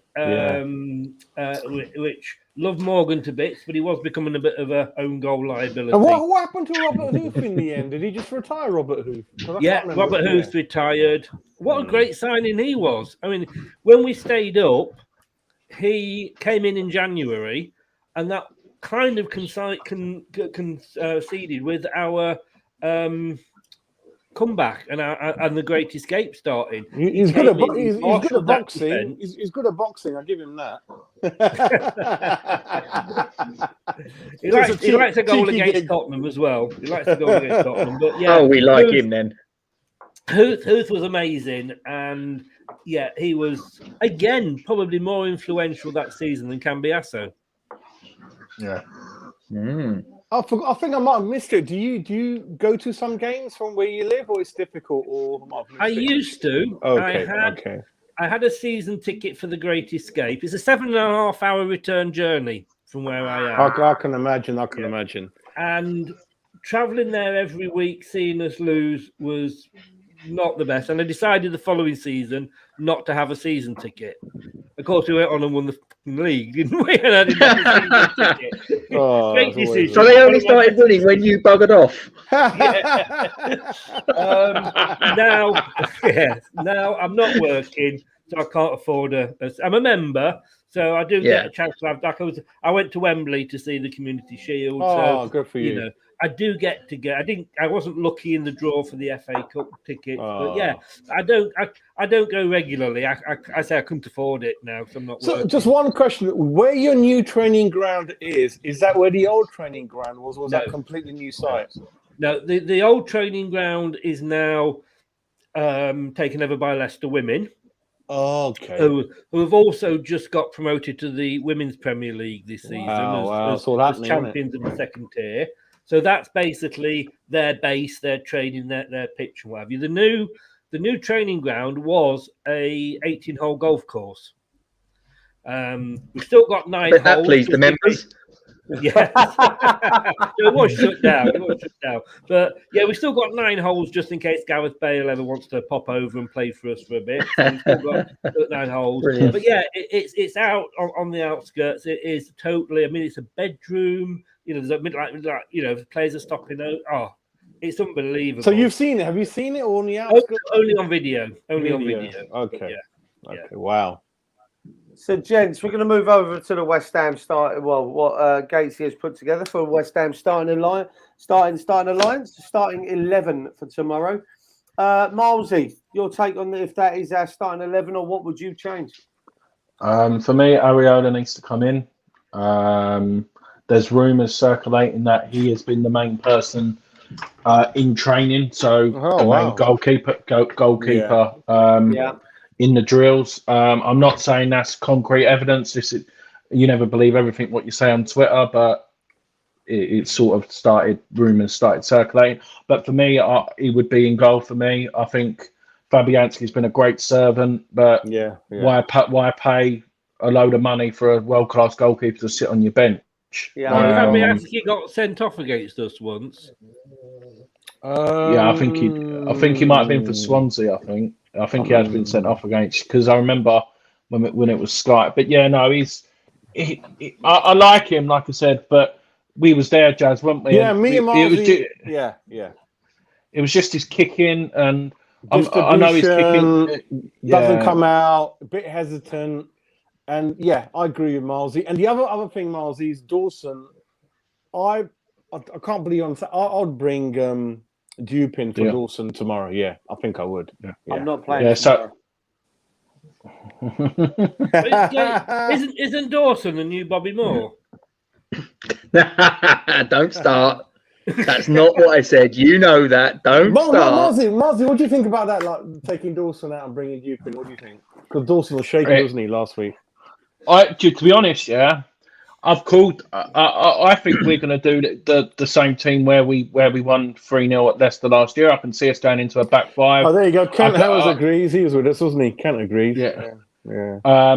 Which loved Morgan to bits, but he was becoming a bit of a own goal liability. And what happened to Robert Huth in the end? Did he just retire, Robert Huth? Robert Huth retired. What a great signing he was! I mean, when we stayed up, he came in January, and that kind of coincided with our comeback and the Great Escape starting. He's good at boxing. He's good at boxing. I'll give him that. he likes a goal against Tottenham as well. He likes a goal against Tottenham. But we like him then. Huth was amazing, and yeah, he was again probably more influential that season than Cambiasso. Yeah. I think I might have missed it. Do you go to some games from where you live, or it's difficult? Or I used to. Okay. I had a season ticket for The Great Escape. It's a 7.5 hour return journey from where I am. I can imagine. I can imagine. And traveling there every week, seeing us lose was not the best. And I decided the following season not to have a season ticket. Of course, we went on and won the league, didn't we? And I didn't have a season ticket. Great decision. So they only started winning when you buggered off. Now I'm not working, so I can't afford I'm a member, so I do get a chance to have. I went to Wembley to see the Community Shield. Oh, so, good for you. I do get to get. I wasn't lucky in the draw for the FA Cup ticket, but yeah, I don't go regularly. I say I couldn't afford it now, so I'm not. So, working. just one question: where your new training ground is that where the old training ground was? Was that a completely new site? No, the old training ground is now taken over by Leicester Women. Okay. Who have also just got promoted to the Women's Premier League this season as champions of the second tier. So that's basically their base, their training, their pitch and what have you. The new training ground was a 18-hole golf course. We've still got 9 holes. That pleased the members. Yes. So it was shut down. But yeah, we've still got 9 holes just in case Gareth Bale ever wants to pop over and play for us for a bit. So we've still got 9 holes. Brilliant. But yeah, it's out on the outskirts. It is totally. I mean, it's a bedroom. There's a the players are stopping out. Oh, it's unbelievable. So you've seen it? Have you seen it on the outskirts? Only on video. Only on video. Okay. Yeah. Okay. Wow. So, gents, we're going to move over to the West Ham start. Well, what Gatesy has put together for West Ham starting 11 for tomorrow. Milesy, your take on if that is our starting 11, or what would you change? For me, Areola needs to come in. There's rumours circulating that he has been the main person in training, so main goalkeeper. In the drills. I'm not saying that's concrete evidence. You never believe everything what you say on Twitter, but it sort of rumours started circulating. But for me, he would be in goal for me. I think Fabianski's been a great servant, but why pay a load of money for a world-class goalkeeper to sit on your bench? Yeah, Fabianski got sent off against us once. I think he might have been for Swansea. I think he has been sent off against, because I remember when it was Sky. But yeah, no, I like him, like I said, but we was there, Jazz, weren't we? Yeah, me and Marzi. It was just his kicking, and I know his kicking doesn't come out, a bit hesitant, and yeah, I agree with Marzi. And the other thing, Marzi, is Dawson. I can't believe I'd bring Dupin for Dawson tomorrow. Yeah, I think I would. Yeah. I'm not playing tomorrow. Isn't Dawson the new Bobby Moore? Don't start. That's not what I said. You know that. Don't start. Marzi, what do you think about that? Like taking Dawson out and bringing Dupin. What do you think? Because Dawson was shaking, wasn't he, last week? To be honest, I've called. I think we're going to do the same team where we won 3-0 at Leicester last year. I can see us going into a back 5. Oh, there you go. Kent Howes agrees. He was with us, wasn't he? Kent agrees. Yeah.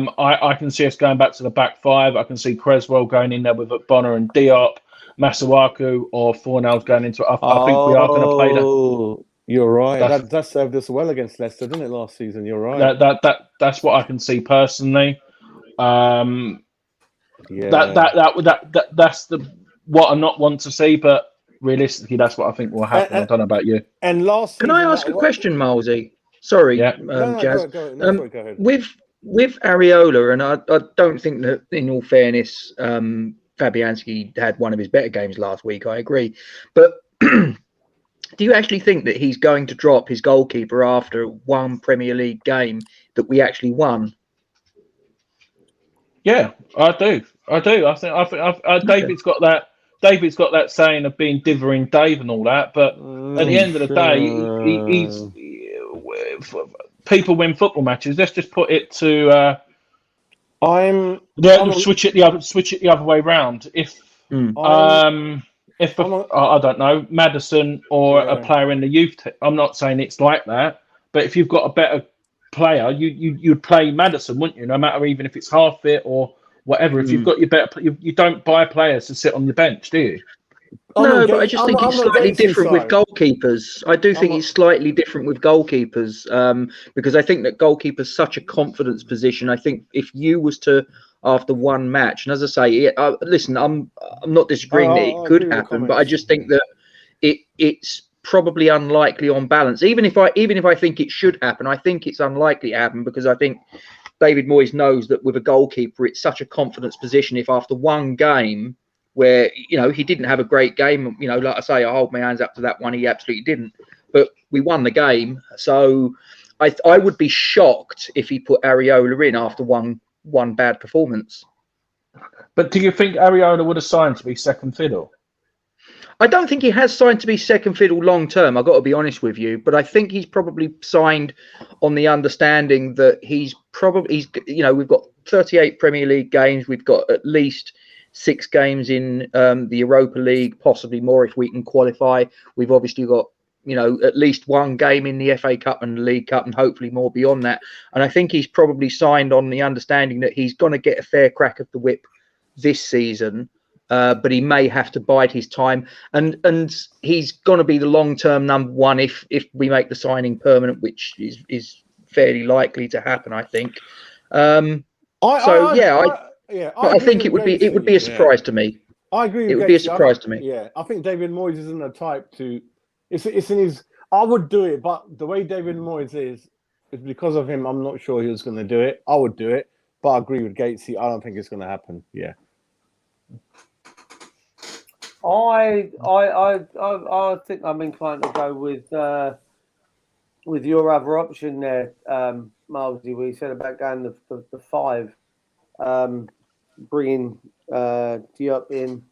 I can see us going back to the back 5. I can see Creswell going in there with Bonner and Diop, Masuaku, or Fornals going into it. I think we are going to play that. You're right. That served us well against Leicester, didn't it, last season? You're right. That's what I can see personally. That's what I'm not want to see, but realistically, that's what I think will happen. I don't know about you. And last, can I ask a question, Milesy? Sorry, Jazz. Go ahead. With Areola, and I don't think that, in all fairness, Fabianski had one of his better games last week. I agree, but do you actually think that he's going to drop his goalkeeper after one Premier League game that we actually won? Yeah, I do. I think David's got that. David's got that saying of being dithering Dave and all that. But at the end of the day, people win football matches. Let's just put it to switch it the other way round. If I don't know, Maddison or a player in the youth team. I'm not saying it's like that, but if you've got a better player, you'd play Maddison, wouldn't you? No matter even if it's half fit or whatever. If you've got your better, you don't buy players to sit on the bench, do you? No, but I just think it's slightly different with goalkeepers. I do think it's slightly different with goalkeepers because I think that goalkeeper's such a confidence position. I think if you was to, after one match, and as I say, listen, I'm not disagreeing that it could happen, but I just think that it's probably unlikely on balance. Even if I think it should happen, I think it's unlikely to happen because I think David Moyes knows that with a goalkeeper, it's such a confidence position. If after one game where, he didn't have a great game, like I say, I hold my hands up to that one, he absolutely didn't. But we won the game. So I would be shocked if he put Areola in after one bad performance. But do you think Areola would have signed to be second fiddle? I don't think he has signed to be second fiddle long term. I've got to be honest with you, but I think he's probably signed on the understanding that we've got 38 Premier League games. We've got at least 6 games in the Europa League, possibly more if we can qualify. We've obviously got, at least 1 game in the FA Cup and the League Cup and hopefully more beyond that. And I think he's probably signed on the understanding that he's going to get a fair crack of the whip this season. But he may have to bide his time, and he's going to be the long-term number one if we make the signing permanent, which is fairly likely to happen, I think. I think it would be a surprise to me. I agree. It would be a surprise to me. Yeah, I think David Moyes isn't the type to. It's in his. I would do it, but the way David Moyes is because of him. I'm not sure he was going to do it. I would do it, but I agree with Gatesy. I don't think it's going to happen. Yeah. I think I'm inclined to go with your other option there, Milesy, where you said about going the 5, bringing Diop in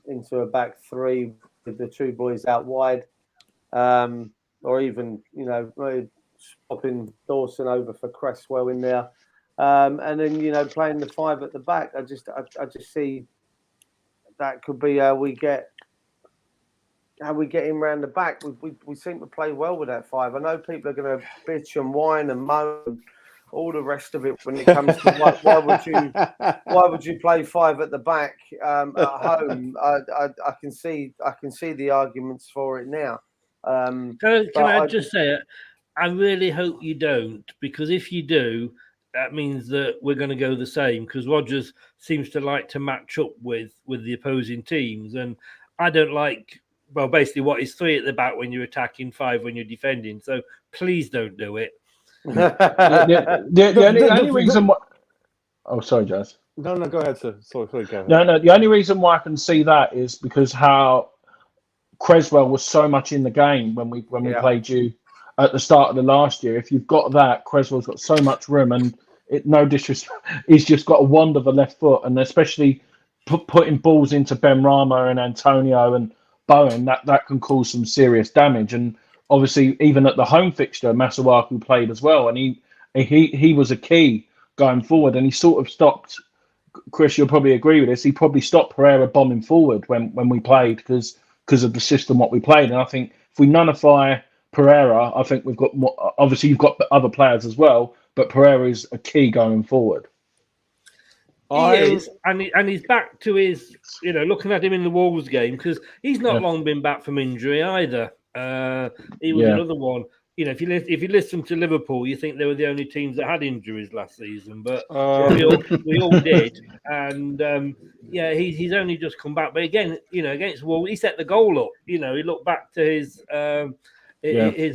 into a back 3 with the 2 boys out wide, or even swapping Dawson over for Cresswell in there, and then playing the 5 at the back. I just see. That could be how we get him round the back. We seem to play well with that 5. I know people are going to bitch and whine and moan and all the rest of it when it comes to why would you play 5 at the back at home? I can see the arguments for it now. Can I just say it? I really hope you don't, because if you do, that means that we're going to go the same, because Rodgers seems to like to match up with the opposing teams. And I don't like, basically what is 3 at the back when you're attacking, 5 when you're defending. So please don't do it. The only reason why... Oh, sorry, Jazz. No, go ahead, sir. Sorry, go ahead. No, the only reason why I can see that is because how Cresswell was so much in the game when we played you at the start of the last year. If you've got that, Cresswell's got so much room, and no disrespect, he's just got a wand of a left foot, and especially putting balls into Ben Rama and Antonio and Bowen, that can cause some serious damage. And obviously, even at the home fixture, Masuaku played as well, and he was a key going forward, and he sort of stopped. Chris, you'll probably agree with this. He probably stopped Pereira bombing forward when we played because of the system what we played. And I think if we nullify Pereira, I think we've got more. Obviously, you've got other players as well, but Pereira is a key going forward. He is, and he's back to his, looking at him in the Wolves game, because he's not long been back from injury either. He was another one. If you listen to Liverpool, you think they were the only teams that had injuries last season, but we all did. And he's only just come back. But again, against Wolves, he set the goal up. He looked back to his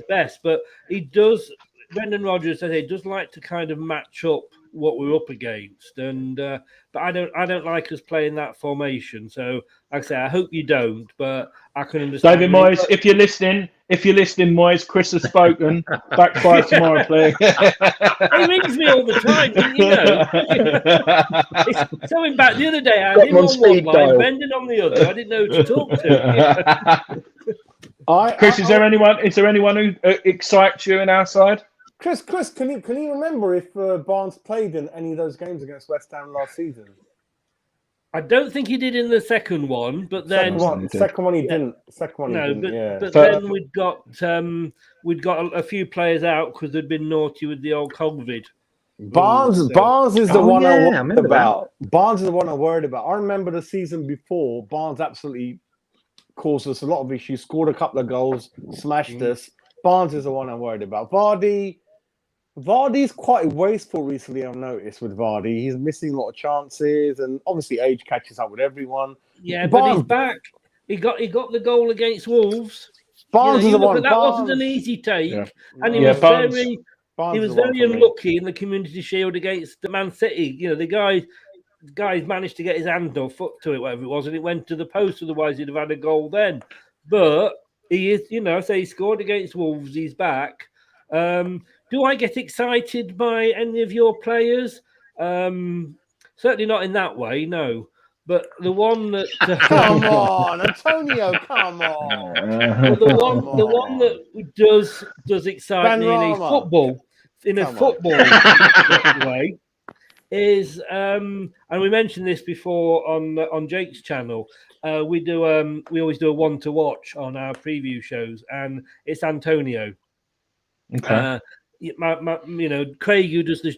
best, but he does. Brendan Rodgers says he does like to kind of match up what we're up against, and but I don't like us playing that formation. So, like I say, I hope you don't, but I can understand. David Moyes, if you're listening, Moyes, Chris has spoken. Backfire tomorrow, please. He rings me all the time, It's so in back the other day, I had him on one line, Brendan on the other. I didn't know who to talk to. Chris, is there anyone who excites you in our side? Chris, can you remember if Barnes played in any of those games against West Ham last season? I don't think he did in the second one, but then Second one he Yeah. didn't. Second one he no, didn't. Yeah. but then we'd got a few players out because they'd been naughty with the old COVID. Barnes is the Oh, one yeah, I I worried remember about. Barnes is the one I worried about. I remember the season before, Barnes absolutely caused us a lot of issues, scored a couple of goals, smashed us. Barnes is the one I'm worried about. Vardy's quite wasteful recently, I've noticed with Vardy. He's missing a lot of chances, and obviously age catches up with everyone. Yeah, but he's back. He got the goal against Wolves. Barnes is the one. That wasn't an easy take, and he was Barnes- very unlucky in the Community Shield against the Man City. You know, the guy managed to get his hand or foot to it, whatever it was, and it went to the post. Otherwise, he'd have had a goal then. But he is, he scored against Wolves. He's back. Do I get excited by any of your players? Certainly not in that way, no. But the one that come on, Antonio, come on. But the one that does excite me in a football way is and we mentioned this before on Jake's channel. We always do a one to watch on our preview shows, and it's Antonio. Okay. Craig, who does the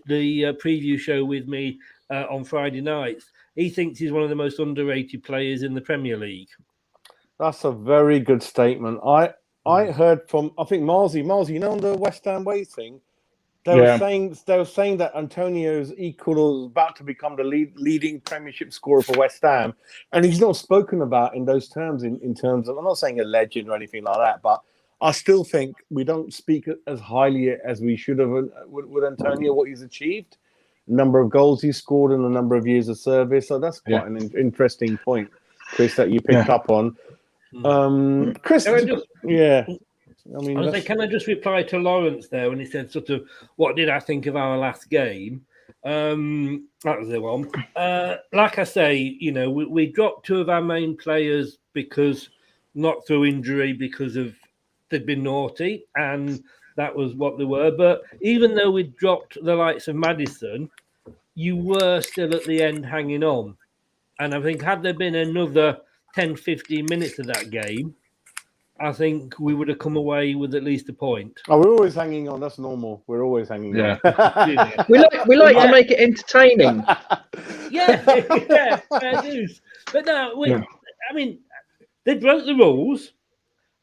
preview show with me on Friday nights, he thinks he's one of the most underrated players in the Premier League. That's a very good statement. I heard from, I think Marzi, on the West Ham Way thing, they were saying that Antonio's equal is about to become the leading Premiership scorer for West Ham, and he's not spoken about in those terms. In terms of, I'm not saying a legend or anything like that, but I still think we don't speak as highly as we should have with Antonio, what he's achieved, the number of goals he's scored, and the number of years of service. So that's quite an interesting point, Chris, that you picked up on. Chris, can I just reply to Lawrence there when he said sort of, what did I think of our last game? That was the one. Like I say, we dropped two of our main players because not through injury, because of they'd been naughty, and that was what they were. But even though we dropped the likes of Maddison, you were still at the end hanging on. And I think had there been another 10, 15 minutes of that game, I think we would have come away with at least a point. Oh, we're always hanging on. That's normal. We're always hanging on. we like to make it entertaining. Fair dues. But no, I mean, they broke the rules.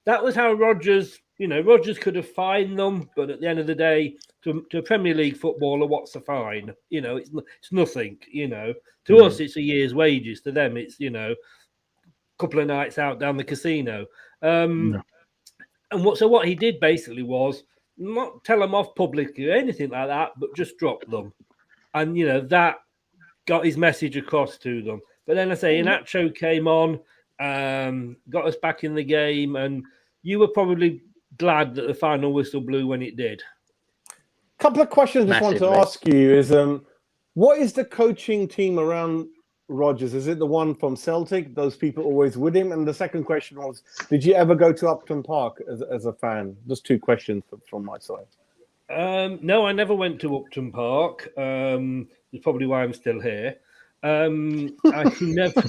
That was how Rodgers could have fined them, but at the end of the day, to a Premier League footballer, what's a fine? It's nothing. To us, it's a year's wages. To them, it's a couple of nights out down the casino. And what he did basically was not tell them off publicly or anything like that, but just drop them, and that got his message across to them. But then I say, Inacho came on, got us back in the game, and you were probably glad that the final whistle blew when it did. A couple of questions I just want to ask you is, what is the coaching team around Rodgers? Is it the one from Celtic? Those people always with him? And the second question was, did you ever go to Upton Park as a fan? Just two questions from my side. No, I never went to Upton Park. It's probably why I'm still here. I never.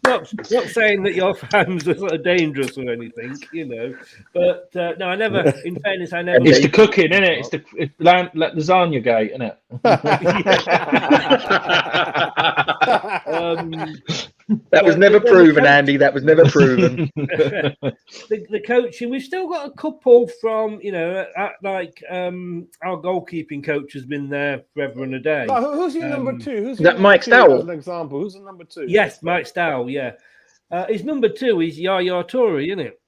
not saying that your fans are sort of dangerous or anything, But no, I never. In fairness, I never. It's the cooking, isn't it? It's the lasagna gate, isn't it? That was never proven, Andy. That was never proven. The coaching, we've still got a couple from, our goalkeeping coach has been there forever and a day. Who's your number two? Who's that Mike Stowell? As an example, who's the number two? Yes, Mike Stowell. Yeah, his number two is Yaya Toure, isn't it?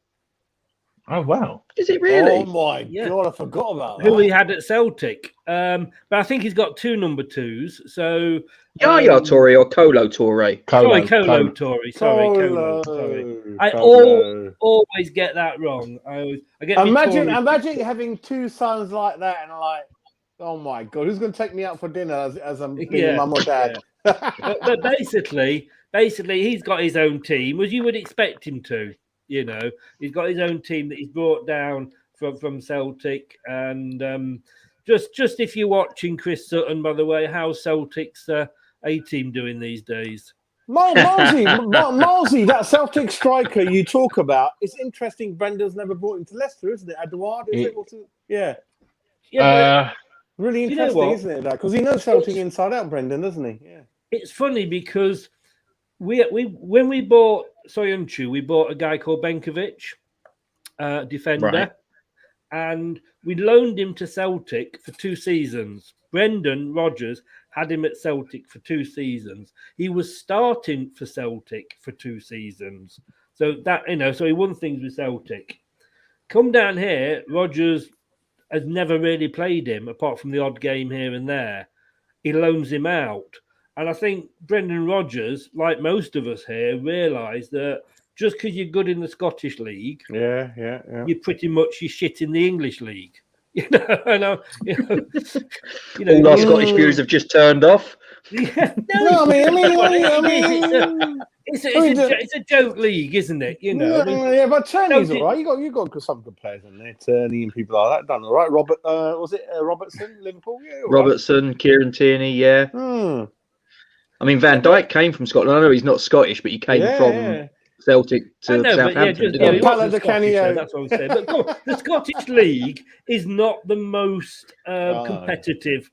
Oh wow! Is it really? Oh my god, I forgot about that. Who he had at Celtic. But I think he's got two number twos. So Yaya Toure or Kolo Toure? Kolo Toure. Sorry. I always get that wrong. I get imagine having two sons like that and like, oh my god, who's going to take me out for dinner as I'm being mum or dad? But basically, he's got his own team, as you would expect him to. You know, he's got his own team that he's brought down from Celtic. And just if you're watching Chris Sutton, by the way, how's Celtic's A team doing these days? Malsey, that Celtic striker you talk about, it's interesting. Brendan's never brought him to Leicester, isn't it? Edouard, is it? Yeah, really interesting, isn't it? Because he knows Celtic inside out, Brendan, doesn't he? Yeah. It's funny because when we bought Soyuncu, we bought a guy called Benkovic, defender, Right. and we loaned him to Celtic for 2 seasons. Brendan Rodgers had him at Celtic for 2 seasons. He was starting for Celtic for 2 seasons. So that, so he won things with Celtic. Come down here, Rodgers has never really played him apart from the odd game here and there. He loans him out. And I think Brendan Rodgers, like most of us here, realised that just because you're good in the Scottish League, you're pretty much your shit in the English League. All our Scottish viewers have just turned off. Yeah, it's a joke league, isn't it? But Turney's all right. You got some good players in there. Turney and people like that done all right. Robertson, Liverpool? Yeah, Robertson, right. Kieran Tierney, yeah. I mean, Van Dijk came from Scotland. I know he's not Scottish, but he came from Celtic to Southampton. That's what I'm saying. But come on, the Scottish League is not the most competitive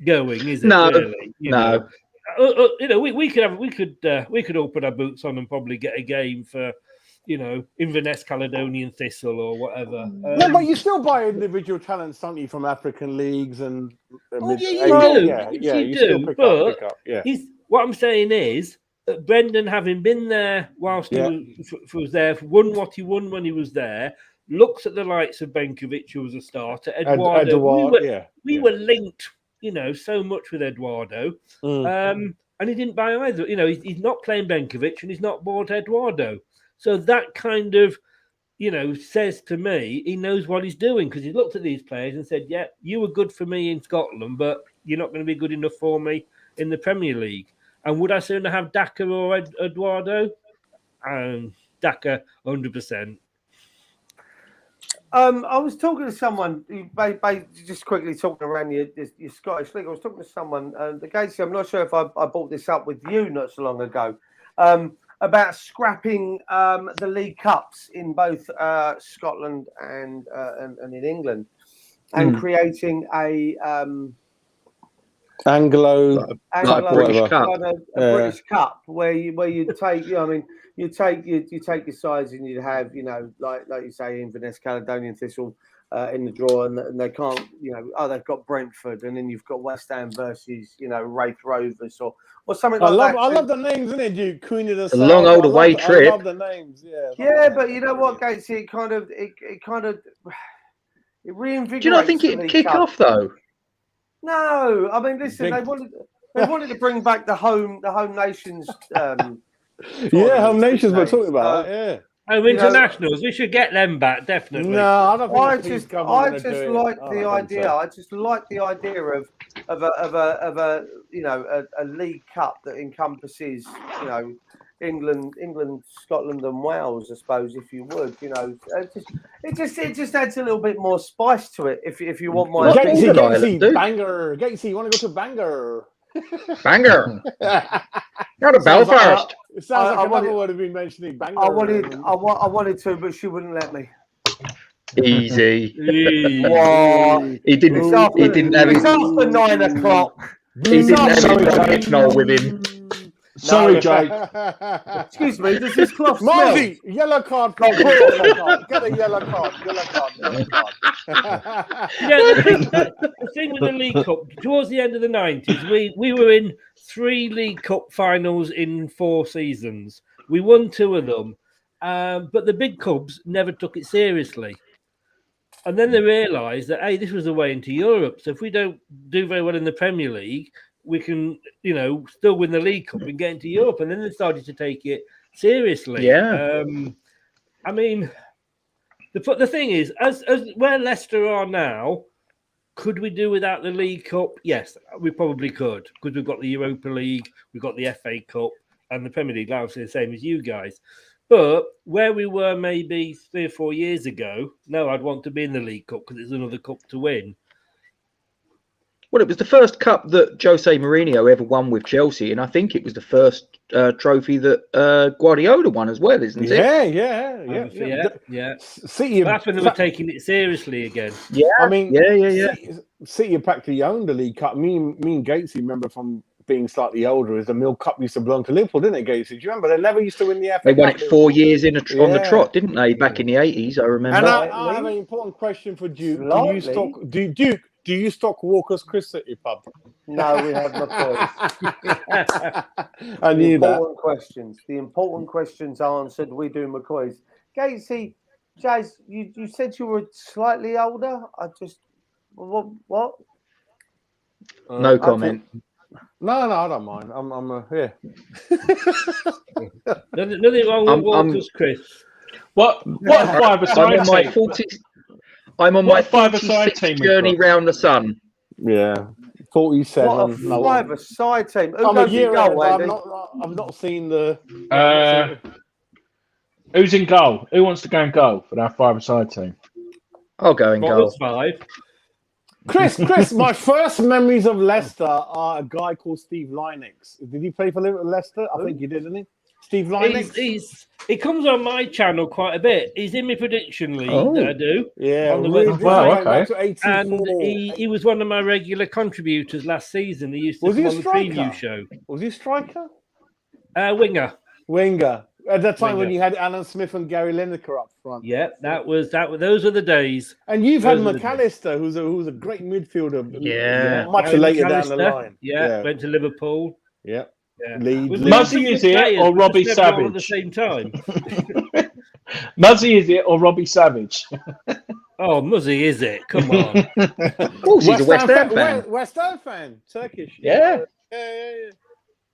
going, is it? No, really? no. We could all put our boots on and probably get a game for, Inverness Caledonian Thistle or whatever. No, but you still buy individual talents, don't you, from African leagues and. You do. But what I'm saying is that Brendan, having been there whilst he was there, won what he won when he was there, looks at the likes of Benkovic, who was a starter, Eduardo. We were linked, so much with Eduardo, and he didn't buy either. He's not playing Benkovic and he's not bought Eduardo. So that kind of, says to me he knows what he's doing, because he looked at these players and said, "Yeah, you were good for me in Scotland, but you're not going to be good enough for me in the Premier League." And would I sooner have Daka or Eduardo? Daka, 100%. I was talking to someone, just quickly talking around your Scottish League. I was talking to someone, the Gatesy, I'm not sure if I brought this up with you not so long ago, about scrapping the League Cups in both Scotland and in England, and creating a Anglo British Cup, British Cup, where you take, you take your sides and you'd have, like you say, Inverness Caledonian Thistle in the draw, and they can't, they've got Brentford, and then you've got West Ham versus, Wraith Rovers or something like that. I love the names, isn't it, Duke? Queen of the South. A long old away trip. I love the names, Yeah, but you know what, Gates? It reinvigorates. Do you not think it'd kick off though? No, I mean, listen, they wanted to bring back the home nations. Home nations. We're talking about that. Oh, internationals. We should get them back, definitely. No, I don't think. I just like the idea. I just like the idea of a League Cup that encompasses England, Scotland, and Wales, I suppose, if you would, it just adds a little bit more spice to it. If you want my Gatesy, Bangor, Gatesy, you want to go to Bangor? Bangor. Go to Belfast. It sounds like another word have been mentioning. Bangor. I wanted to, but she wouldn't let me. Easy. What? He didn't have It's after 9 o'clock. He didn't have his with him. Sorry, Jake. Excuse me, does this cloth smell? Marty, yellow card. Get a yellow card. The thing with the League Cup, towards the end of the 90s, we were in 3 League Cup finals in 4 seasons. We won 2 of them, but the big clubs never took it seriously. And then they realised that, hey, this was the way into Europe. So if we don't do very well in the Premier League, we can, still win the League Cup and get into Europe. And then they started to take it seriously. Yeah. I mean, the thing is, as where Leicester are now, could we do without the League Cup? Yes, we probably could, because we've got the Europa League, we've got the FA Cup, and the Premier League, obviously the same as you guys. But where we were maybe 3 or 4 years ago, no, I'd want to be in the League Cup because it's another cup to win. Well, it was the first cup that Jose Mourinho ever won with Chelsea, and I think it was the first trophy that Guardiola won as well, isn't it? Yeah. City, That's when they were taking it seriously again. Yeah, I mean, yeah. City practically owned the League Cup. Me and Gatesy remember from being slightly older, is the Milk Cup used to belong to Liverpool, didn't it, Gatesy? Do you remember? They never used to win the FA They won Cup, it 4 years on the Yeah. trot, didn't they? Back in the 80s, I remember. And I have an important question for Duke. Slightly. Do you stock Walker's Chris at your pub? No, we have McCoy's. I knew that. The important questions answered. We do McCoy's. Gatesy, Jazz, you said you were slightly older. I just what? No comment. No, I don't mind. I'm here. Nothing wrong with Walker's, Chris. What five-a-side team? I'm on my What five-a-side 46th team journey we've got? round the sun. Yeah, 47. What a five-a-side team. Who I'm a goes in year goal, old. Andy? I've not seen the. Who's in goal? Who wants to go and goal for that five-a-side team? I'll go and What go. was 5? Chris, my first memories of Leicester are a guy called Steve Lynex. Did he play for Leicester? I think he did, didn't he? Steve Lynex. He comes on my channel quite a bit. He's in my prediction league that I do. Yeah, on the really Wednesday. Wow, okay. And he was one of my regular contributors last season. He used to come on the preview show. Was he a striker? Winger. At that time when Winger. you had Alan Smith and Gary Lineker up front. Yeah, those were the days. And you've had Those were the McAllister, who's a great midfielder. Yeah. Much Gary later down the McAllister, line. Yeah, went to Liverpool. Yeah. Yeah. Leeds. Muzzy, is it, or Robbie Just never all at the Savage? same time. Muzzy, is it, or Robbie Savage? Oh, Muzzy, is it? Come on. Of course, he's a West Ham fan. West Ham fan. Turkish. Yeah. Yeah.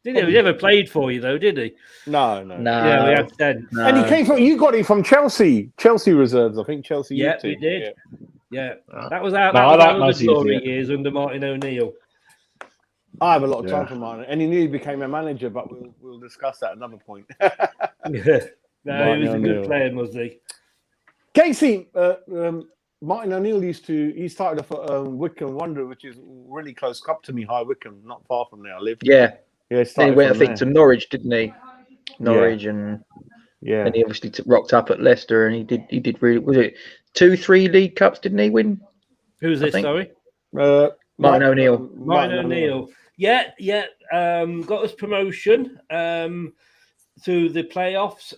Did he never played for you though? Did he? No. Yeah, we had 10. No. And he came from. You got him from Chelsea reserves, I think. Chelsea. Yeah, youth we team. did. Yeah, that was our I like the Muzzy, glory yeah. years under Martin O'Neill. I have a lot of time for mine, and he nearly became a manager, but we'll discuss that at another point. Yeah, no, he was a Martin good O'Neill. player, Muzzy. Casey, Martin O'Neill he started off at Wycombe Wanderers, which is really close up to me, High Wycombe, not far from there I live. Yeah. He Then he started went, I from think, to there. Norwich, didn't he? Norwich, and Yeah. then he obviously rocked up at Leicester, and he did really. Was it 2-3 League Cups? Didn't he win? Who's this? think- Sorry, Martin O'Neill. Martin O'Neill. Yeah. Got us promotion through the playoffs.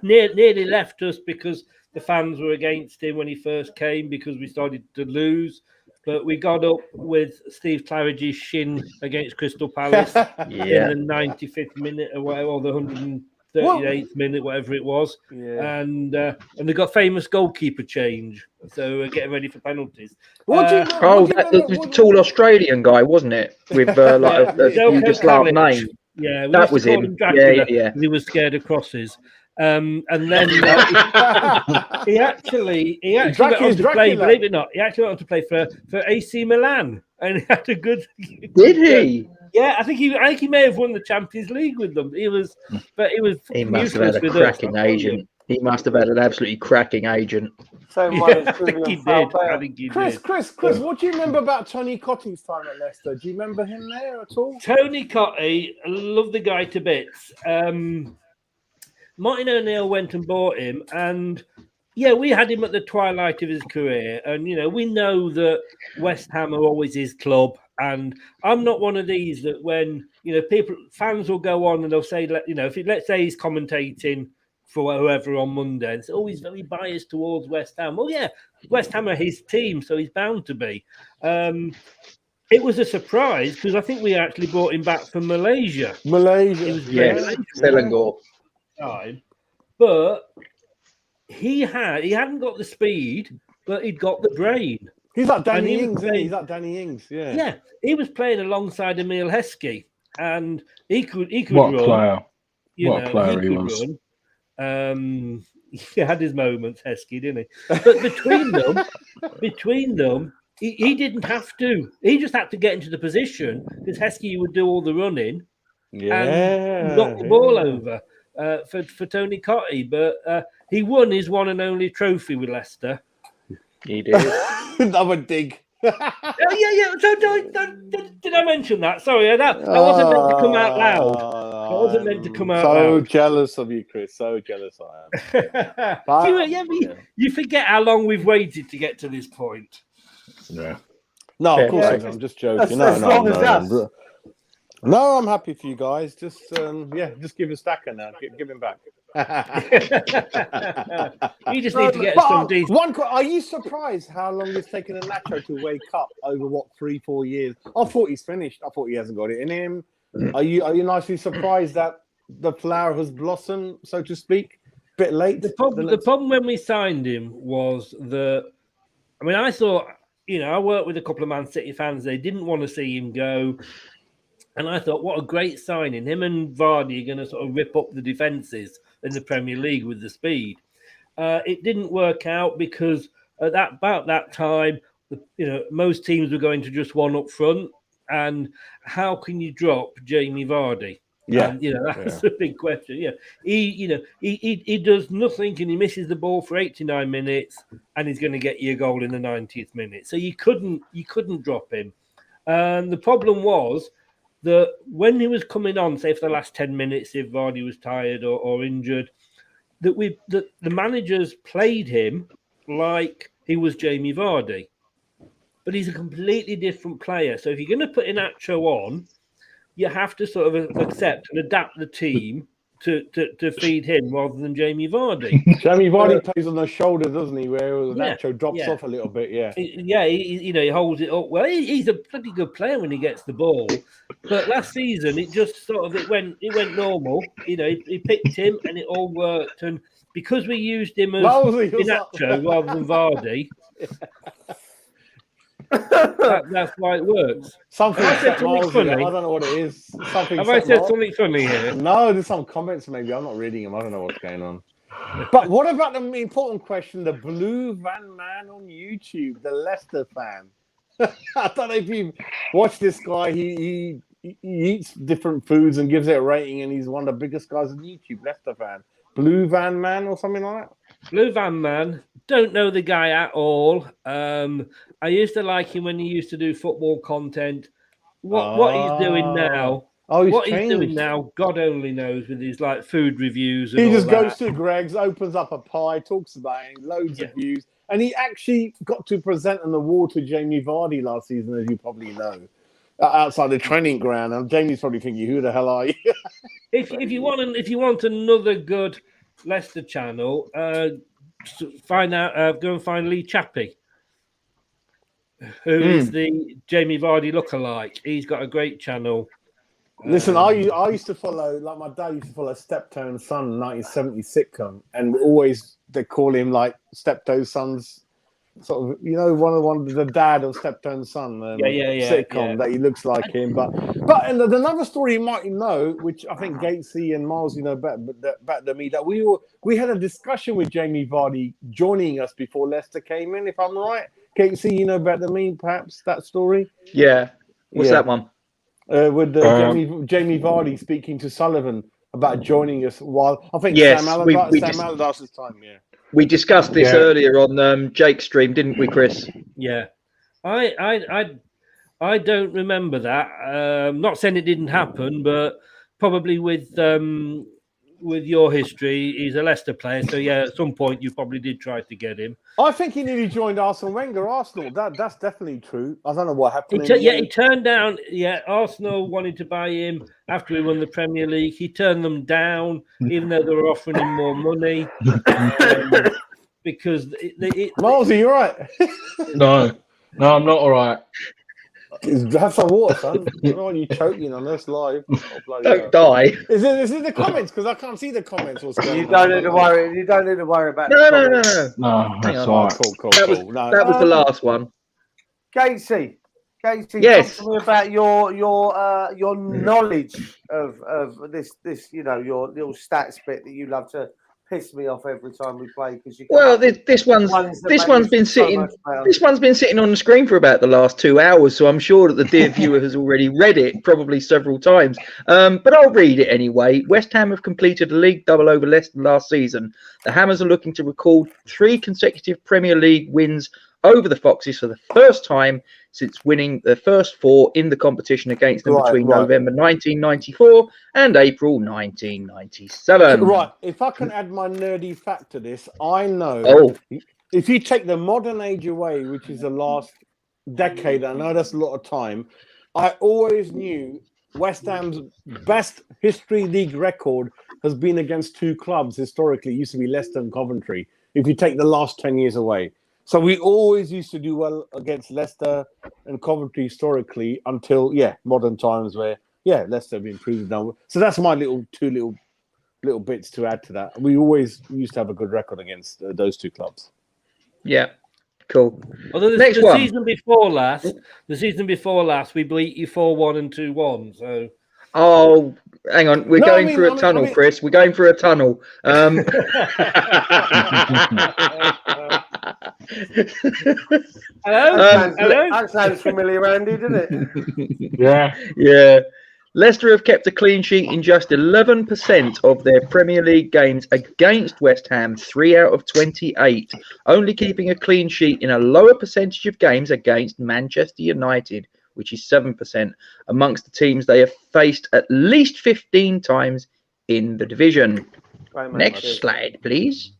Nearly left us because the fans were against him when he first came because we started to lose. But we got up with Steve Claridge's shin against Crystal Palace Yeah. in the 95th minute or whatever, or the 138th minute, whatever it was. Yeah. And they got famous goalkeeper change. So we're getting ready for penalties. The tall Australian guy, wasn't it? With a Yugoslav name. Yeah, we That used to was call him. Dracula Yeah. 'cause he was scared of crosses. And then he actually went on to play. Believe it or not, he actually went on to play for AC Milan, and he had a good. Did he? Yeah, I think he may have won the Champions League with them. He must have had a cracking agent. He must have had an absolutely cracking agent. Same Yeah, one as I think he Julian did. Falbert. I think he Chris, did. what do you remember about Tony Cotting's time at Leicester? Do you remember him there at all? Tony Cottee, I love the guy to bits. Martin O'Neill went and bought him, and we had him at the twilight of his career. And we know that West Ham are always his club. And I'm not one of these that when fans will go on and they'll say, let's say he's commentating for whoever on Monday, and it's always very biased towards West Ham. Well, yeah, West Ham are his team, so he's bound to be. It was a surprise because I think we actually brought him back from Malaysia. Yes, Selangor. Time, but he hadn't got the speed, but he'd got the brain. He's like Danny And he Ings, was isn't he? playing- He's like Danny Ings, yeah. Yeah, he was playing alongside Emil Heskey, and he could What run. player? You What know, player he could was. run. He had his moments, Heskey, didn't he? But between them, he didn't have to. He just had to get into the position because Heskey would do all the running and knock the ball over. for Tony Cottee, but he won his one and only trophy with Leicester. He did. Another dig. Oh, yeah. So did I mention that? Sorry, that wasn't meant to come out loud. That wasn't meant to come out loud. So jealous of you, Chris. So jealous I am. You forget how long we've waited to get to this point. Yeah. No, Yeah, of course yeah. I'm just joking. As long as us. No, I'm happy for you guys. Just just give a stacker now. Give him back. You just need to get some decent. Are you surprised how long it's taken a Nacho to wake up over 3-4 years? I thought he's finished. I thought he hasn't got it in him. Are you nicely surprised that the flower has blossomed, so to speak? Bit late. The problem when we signed him was that, I mean, I thought, I worked with a couple of Man City fans. They didn't want to see him go. And I thought, what a great signing. Him and Vardy are going to sort of rip up the defences in the Premier League with the speed. It didn't work out because about that time, most teams were going to just one up front. And how can you drop Jamie Vardy? Yeah, that's a big question. Yeah, he does nothing and he misses the ball for 89 minutes, and he's going to get you a goal in the 90th minute. So you couldn't drop him. And the problem was that when he was coming on, say for the last 10 minutes, if Vardy was tired or injured, that the managers played him like he was Jamie Vardy. But he's a completely different player. So if you're going to put Inacho on, you have to sort of accept and adapt the team to feed him rather than Jamie Vardy. Jamie Vardy plays on the shoulder, doesn't he? Where Nacho drops off a little bit. Yeah, he holds it up well. He's a pretty good player when he gets the ball. But last season, it just sort of it went normal. He picked him and it all worked. And because we used him as Inacho rather than Vardy. That's why it works. Something I said something funny. I don't know what it is. Have I said something funny here? No, there's some comments maybe. I'm not reading them. I don't know what's going on. But what about the important question? The Blue Van Man on YouTube, the Leicester fan. I don't know if you watch this guy. He eats different foods and gives it a rating, and he's one of the biggest guys on YouTube. Leicester fan. Blue Van Man or something like that. Blue Van Man. Don't know the guy at all. I used to like him when he used to do football content. What he's doing now? What he's doing now, God only knows, with his food reviews. And he just all goes to Greg's, opens up a pie, talks about it, loads of views, and he actually got to present an award to Jamie Vardy last season, as you probably know, outside the training ground. And Jamie's probably thinking, "Who the hell are you?" if you want another good Leicester channel, go and find Lee Chappie, who is the Jamie Vardy lookalike. He's got a great channel. Listen, I used to follow, my dad used to follow Steptoe's Son 1970 sitcom, and always they call him Steptoe's Son's sort of, the dad of Steptoe's Son sitcom that he looks like him. But another story you might know, which I think Gatesy and Miles better than me, that we had a discussion with Jamie Vardy joining us before Leicester came in, if I'm right. Gatesy, better than me, perhaps, that story? Yeah. What's that one? With Jamie Vardy speaking to Sullivan about joining us while I think Sam Allardyce's time. Yeah, we discussed this earlier on Jake's stream, didn't we, Chris? Yeah, I don't remember that. Not saying it didn't happen, but probably with your history, he's a Leicester player, so at some point you probably did try to get him. I think he nearly joined Wenger Arsenal. That's definitely true. I don't know what happened. He turned down. Yeah, Arsenal wanted to buy him after he won the Premier League. He turned them down, even though they were offering him more money. Because Miles, are you right? No, I'm not all right. Have some water, son. I don't want you choking on us live. Don't die. Is it the comments? Because I can't see the comments. You don't need to worry. You don't need to worry about. No. No, that's all right. Cool. That was the last one. Casey, yes. talk to me about your knowledge of this your little stats bit that you love to piss me off every time we play because you. Well, this one's been sitting. This one's been sitting on the screen for about the last 2 hours, so I'm sure that the dear viewer has already read it probably several times. But I'll read it anyway. West Ham have completed a league double over Leicester last season. The Hammers are looking to record 3 consecutive Premier League wins over the Foxes for the first time since winning the first 4 in the competition against them between November 1994 and April 1997. Right. If I can add my nerdy fact to this, I know if you take the modern age away, which is the last decade, I know that's a lot of time, I always knew West Ham's best history league record has been against 2 clubs historically. It used to be Leicester and Coventry, if you take the last 10 years away. So we always used to do well against Leicester and Coventry historically until, modern times where, Leicester have improved now. So that's my little bits to add to that. We always used to have a good record against those 2 clubs. Yeah, cool. Although Next the one. season before last, we beat you 4-1 and 2-1. So. Oh, hang on. We're going through a tunnel, Chris. We're going through a tunnel. Hello? That sounds familiar, Andy, doesn't it? Yeah. Leicester have kept a clean sheet in just 11% of their Premier League games against West Ham, 3 out of 28, only keeping a clean sheet in a lower percentage of games against Manchester United, which is 7%, amongst the teams they have faced at least 15 times in the division. Next slide, please.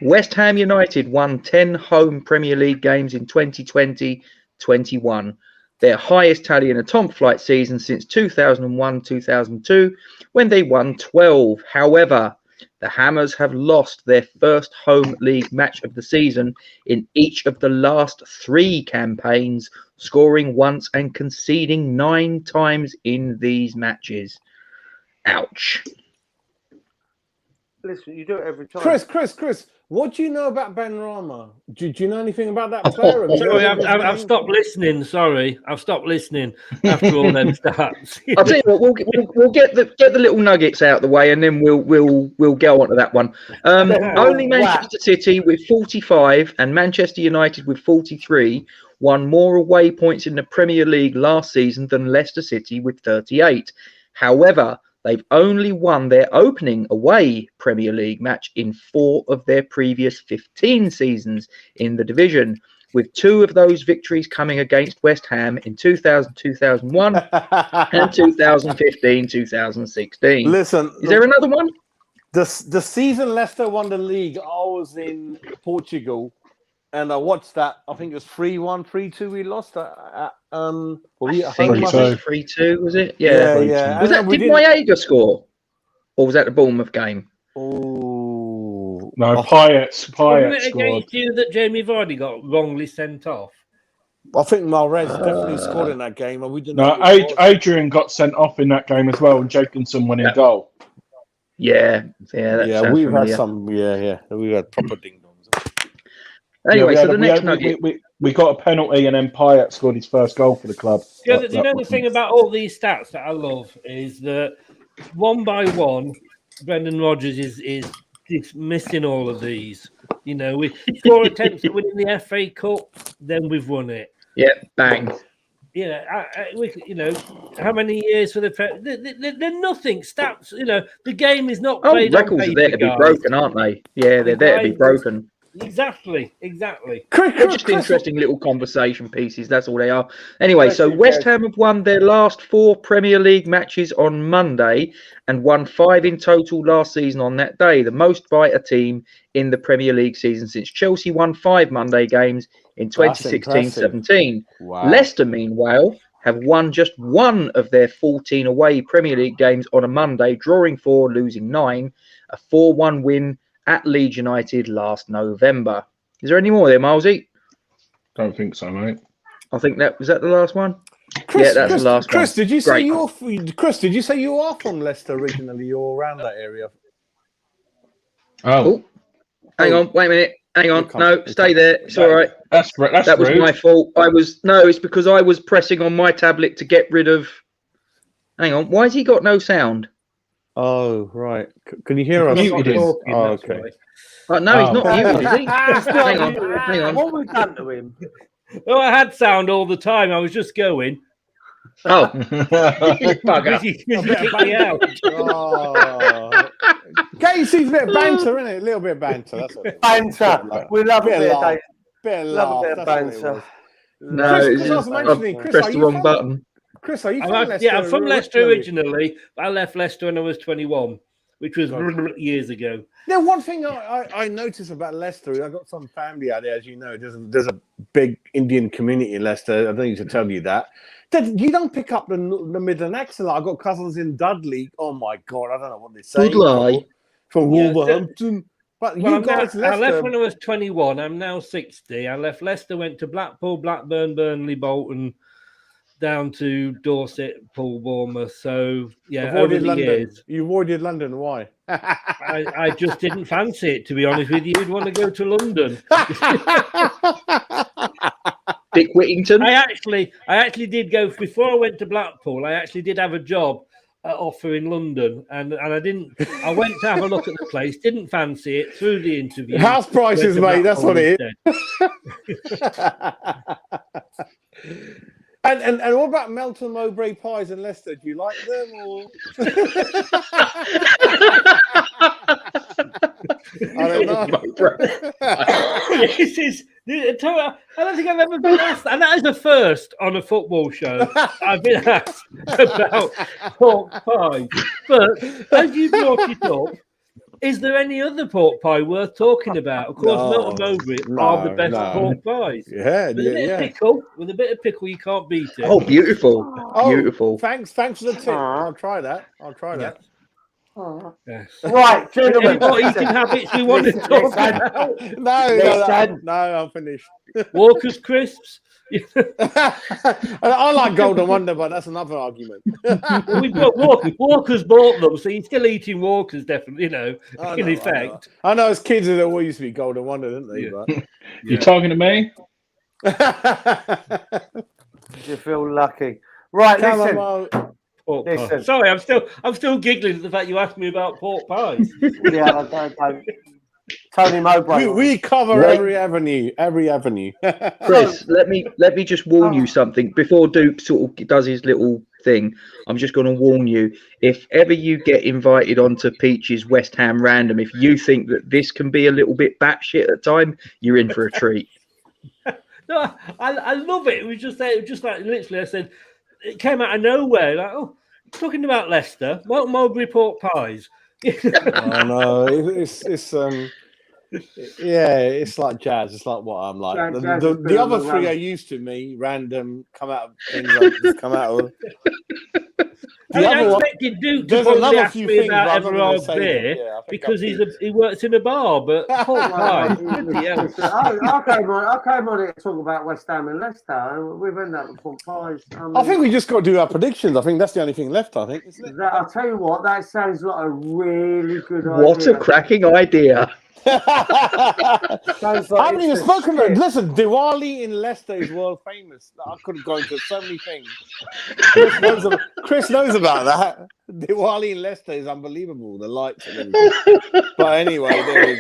West Ham United won 10 home Premier League games in 2020-21, their highest tally in a top flight season since 2001-2002, when they won 12. However, the Hammers have lost their first home league match of the season in each of the last 3 campaigns, scoring once and conceding 9 times in these matches. Ouch. Listen, you do it every time. Chris, what do you know about Ben Rama? Do you know anything about that player? Sorry, I've stopped listening. Sorry, I've stopped listening after all them stats. I'll tell you what, we'll get the little nuggets out of the way, and then we'll go on to that one. Only Manchester City with 45 and Manchester United with 43 won more away points in the Premier League last season than Leicester City with 38. However, they've only won their opening away Premier League match in 4 of their previous 15 seasons in the division, with 2 of those victories coming against West Ham in 2000-2001 and 2015-2016. Listen, is there another one? The season Leicester won the league, I was in Portugal, and I watched that. I think it was 3-1, 3-2 we lost. I think it was 3-2, was it? Yeah. Did Maega score? Or was that the Bournemouth game? Oh no, Payet scored. Against you that Jamie Vardy got wrongly sent off? I think Mahrez definitely scored in that game, and we didn't. No, Adrian got sent off in that game as well, and Jenkinson won in goal. Yeah. We've had some. Yeah, we had proper ding dongs. Anyway, so the next nugget. We got a penalty, and then Payet scored his first goal for the club. The thing about all these stats that I love is that one by one, Brendan Rodgers is missing all of these. You know, with 4 attempts at winning the FA Cup, then we've won it. Yeah, bang. Yeah, how many years for the? They're nothing stats. You know, the game is not played. Records are there to be broken, aren't they? Yeah, they're there to be broken. Exactly. They're just interesting little conversation pieces. That's all they are. Anyway, so West Ham have won their last 4 Premier League matches on Monday and won 5 in total last season on that day, the most by a team in the Premier League season since Chelsea won 5 Monday games in 2016-17. Wow. Leicester, meanwhile, have won just 1 of their 14 away Premier League games on a Monday, drawing 4, losing 9, a 4-1 win at Leeds United last November. Is there any more there, Milesy? Don't think so, mate. I think that the last one. That's the last one. Chris, did you say you are from Leicester originally, or around that area? Oh. Hang on, wait a minute. Hang on. No, stay there. It's all right. That was my fault. It's because I was pressing on my tablet to get rid of. Hang on. Why has he got no sound? Oh, right. Can you hear us? Muted him. Talking, Oh, that's okay. why. Oh, no, he's Oh. not muted, is he? It's not Hang on, you. hang on. What have we done to him? Oh, I had sound all the time. I was just going. Oh, bugger. Busy kicked me out. Oh. Casey's a bit of banter, isn't it? A little bit of banter. That's what it is. Banter. We love a Bit of bit of laugh. Dave. Bit of Love laugh. a bit of That's what it banter. was. No, Chris, it's I was just, mentioning, I've Chris, pressed are the you wrong from- button. Chris, are you from I'm Leicester? from Leicester originally, but I left Leicester when I was 21, which was years ago. Now, one thing I noticed about Leicester, I got some family out there, as you know. There's a big Indian community in Leicester. I don't need to tell you that. That you don't pick up the Midland accent. I've got cousins in Dudley. Oh my God, I don't know what they're saying. Dudley. From Yeah, Wolverhampton. But Well, you guys, I Leicester. left when I was 21. I'm now 60. I left Leicester, went to Blackpool, Blackburn, Burnley, Bolton, down to Dorset, Poole, Bournemouth. So, yeah, over Avoided the London. years, You avoided London. Why? I just didn't fancy it, to be honest with you. You'd want to go to London. Dick Whittington. I actually did go, before I went to Blackpool, I actually did have a job offer in London, and I went to have a look at the place, didn't fancy it, through the interview. House prices, mate. That's what it is. And what about Melton Mowbray pies in Leicester? Do you like them or? I don't know. I don't think I've ever been asked, and that is the first on a football show I've been asked about pork pie. But as you brought it up, is there any other pork pie worth talking about? Of course, Melton Mowbray are the best pork pies. Yeah, With a bit of pickle, you can't beat it. Oh, beautiful. Beautiful. Thanks for the tip. I'll try that. Yes. Right, Any gentlemen. more eating habits we want to talk about? No, I'm finished. Walker's crisps. I like Golden Wonder, but that's another argument. Walker's bought them, so you're still eating Walker's, definitely. In effect. I know as kids there always used to be Golden Wonder, didn't they? Yeah. But... You talking to me? You feel lucky. Right, listen. Pork Listen. pie. Sorry, I'm still giggling at the fact you asked me about pork pies. Yeah, I don't. Tony Mowbray. We cover every avenue. Chris, let me just warn you something before Duke sort of does his little thing. I'm just going to warn you: if ever you get invited onto Peach's West Ham Random, if you think that this can be a little bit batshit at time, you're in for a treat. No, I love it. It was just like literally, I said it came out of nowhere. Like, oh, talking about Leicester, Mowbray pork pies. I know it's like jazz. It's like what I'm like. The other three are used to me. Random come out of things like just come out of. I expected Duke to probably ask me about Everard's beer because he works in a bar, but pork pie. I came on here to talk about West Ham and Leicester, and we've ended up with pork pies. I think we just got to do our predictions. I think that's the only thing left. I think. Isn't it? I'll tell you what, that sounds like a really good idea. What a cracking idea! I haven't even spoken about it. Listen, Diwali in Leicester is world famous. I could go into so many things. Chris knows about that. Diwali in Leicester is unbelievable. The lights and everything. But anyway, there we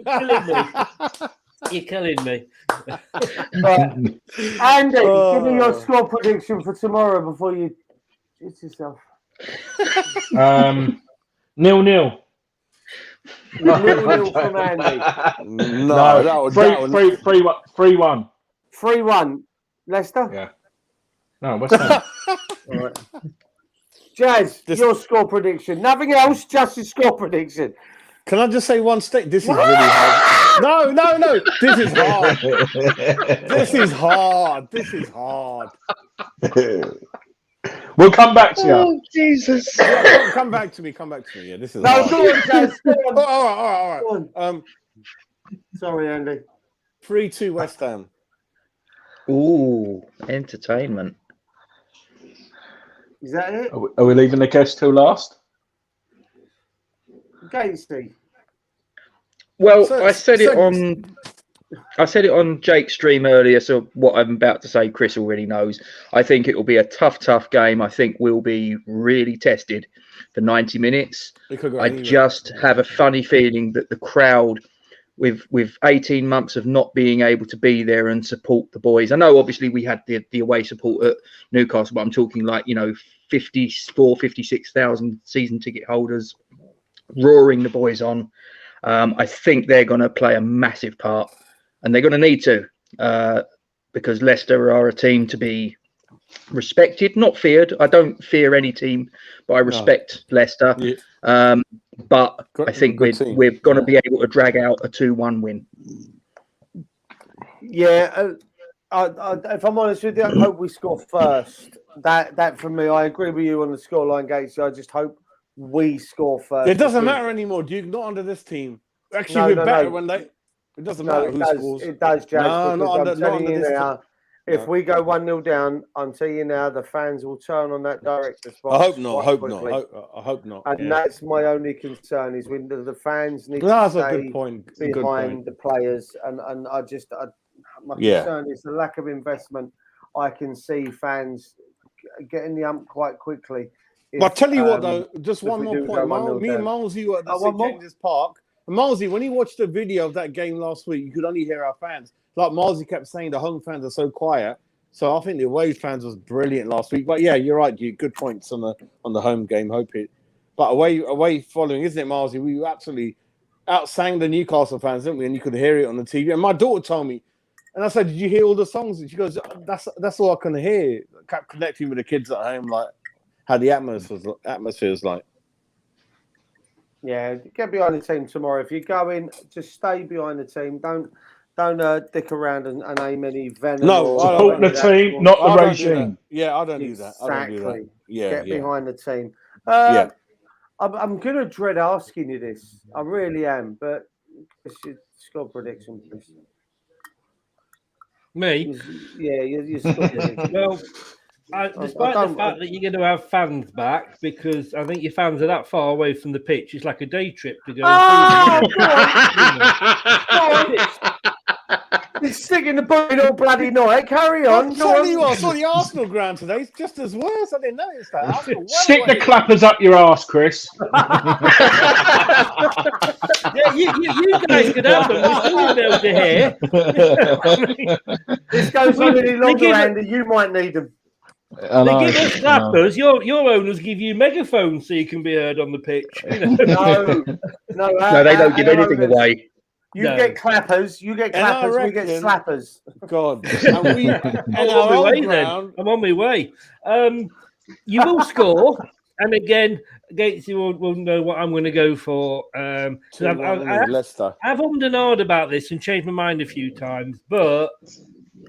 go. You're killing me. Andy, give me your score prediction for tomorrow before you hit yourself. 0-0. 0-0 from Andy. No, 3-1. 3-1. Leicester? Yeah. No, West Ham. All right. Jazz, your score prediction. Nothing else, just your score prediction. Can I just say one state? This is really hard. No. This is hard. We'll come back to you. Oh, Jesus. Come back to me. Yeah, this is No, hard. go on, Jazz. Go on. All right. Sorry, Andy. 3-2 West Ham. Ooh, entertainment. Is that it? Are we leaving the guest till last? Gatesy. Well, I said it on I said it on Jake's stream earlier, so what I'm about to say, Chris already knows. I think it will be a tough game. I think we'll be really tested for 90 minutes. I just have a funny feeling that the crowd, with 18 months of not being able to be there and support the boys. I know, obviously, we had the away support at Newcastle, but I'm talking like, 56,000 season ticket holders roaring the boys on. I think they're going to play a massive part. And they're going to need to, because Leicester are a team to be respected, not feared. I don't fear any team, but I respect Leicester. Yeah. But I think we're going to be able to drag out a 2-1 win. Yeah, if I'm honest with you, I hope we score first. That for me, I agree with you on the scoreline, Gates. I just hope we score first. It doesn't matter anymore, Duke. Not under this team. Actually, we're better when they. It doesn't matter who scores. It does, Jazz. I'm telling you now, if we go 1-0 down, I'm telling you now, the fans will turn on that director's box. I hope not. I hope not. And that's my only concern, is when the fans need to stay behind the players. And my concern is the lack of investment. I can see fans getting the ump quite quickly. But I'll tell you what, though, just one more point. Me and Malsey were at the St. James's Park. Malsey, when he watched the video of that game last week, you could only hear our fans. Like Malsey kept saying, the home fans are so quiet. So I think the away fans was brilliant last week. But yeah, you're right, Duke. Good points on the home game. Hope it. But away following, isn't it, Malsey? We absolutely outsang the Newcastle fans, didn't we? And you could hear it on the TV. And my daughter told me, and I said, "Did you hear all the songs?" And she goes, "That's all I can hear." Kept connecting with the kids at home, like how the atmosphere is like. Yeah, get behind the team tomorrow. If you're going, just stay behind the team. Don't dick around and aim any venom. No, support the team, not the regime. Yeah, I don't do that. Exactly. Yeah, get behind the team. Yeah. I'm going to dread asking you this. I really am. But score prediction, please. Me? Yeah, your score prediction. Well, despite the fact that you're going to have fans back, because I think your fans are that far away from the pitch, it's like a day trip to go. He's sticking the boot all bloody night. Carry on. I saw the Arsenal ground today. It's just as worse. I didn't notice that. Stick the clappers up your arse, Chris. Yeah, you guys could have them. We still won't be able to hear. This goes on any longer, Andy. You might need them. They give us clappers. Your owners give you megaphones so you can be heard on the pitch. No, they don't give anything away. You get clappers. We get slappers. God. I'm on my way. You will score. And again, Gates, you will know what I'm going to go for. I've ummed and ahed about this and changed my mind a few times, but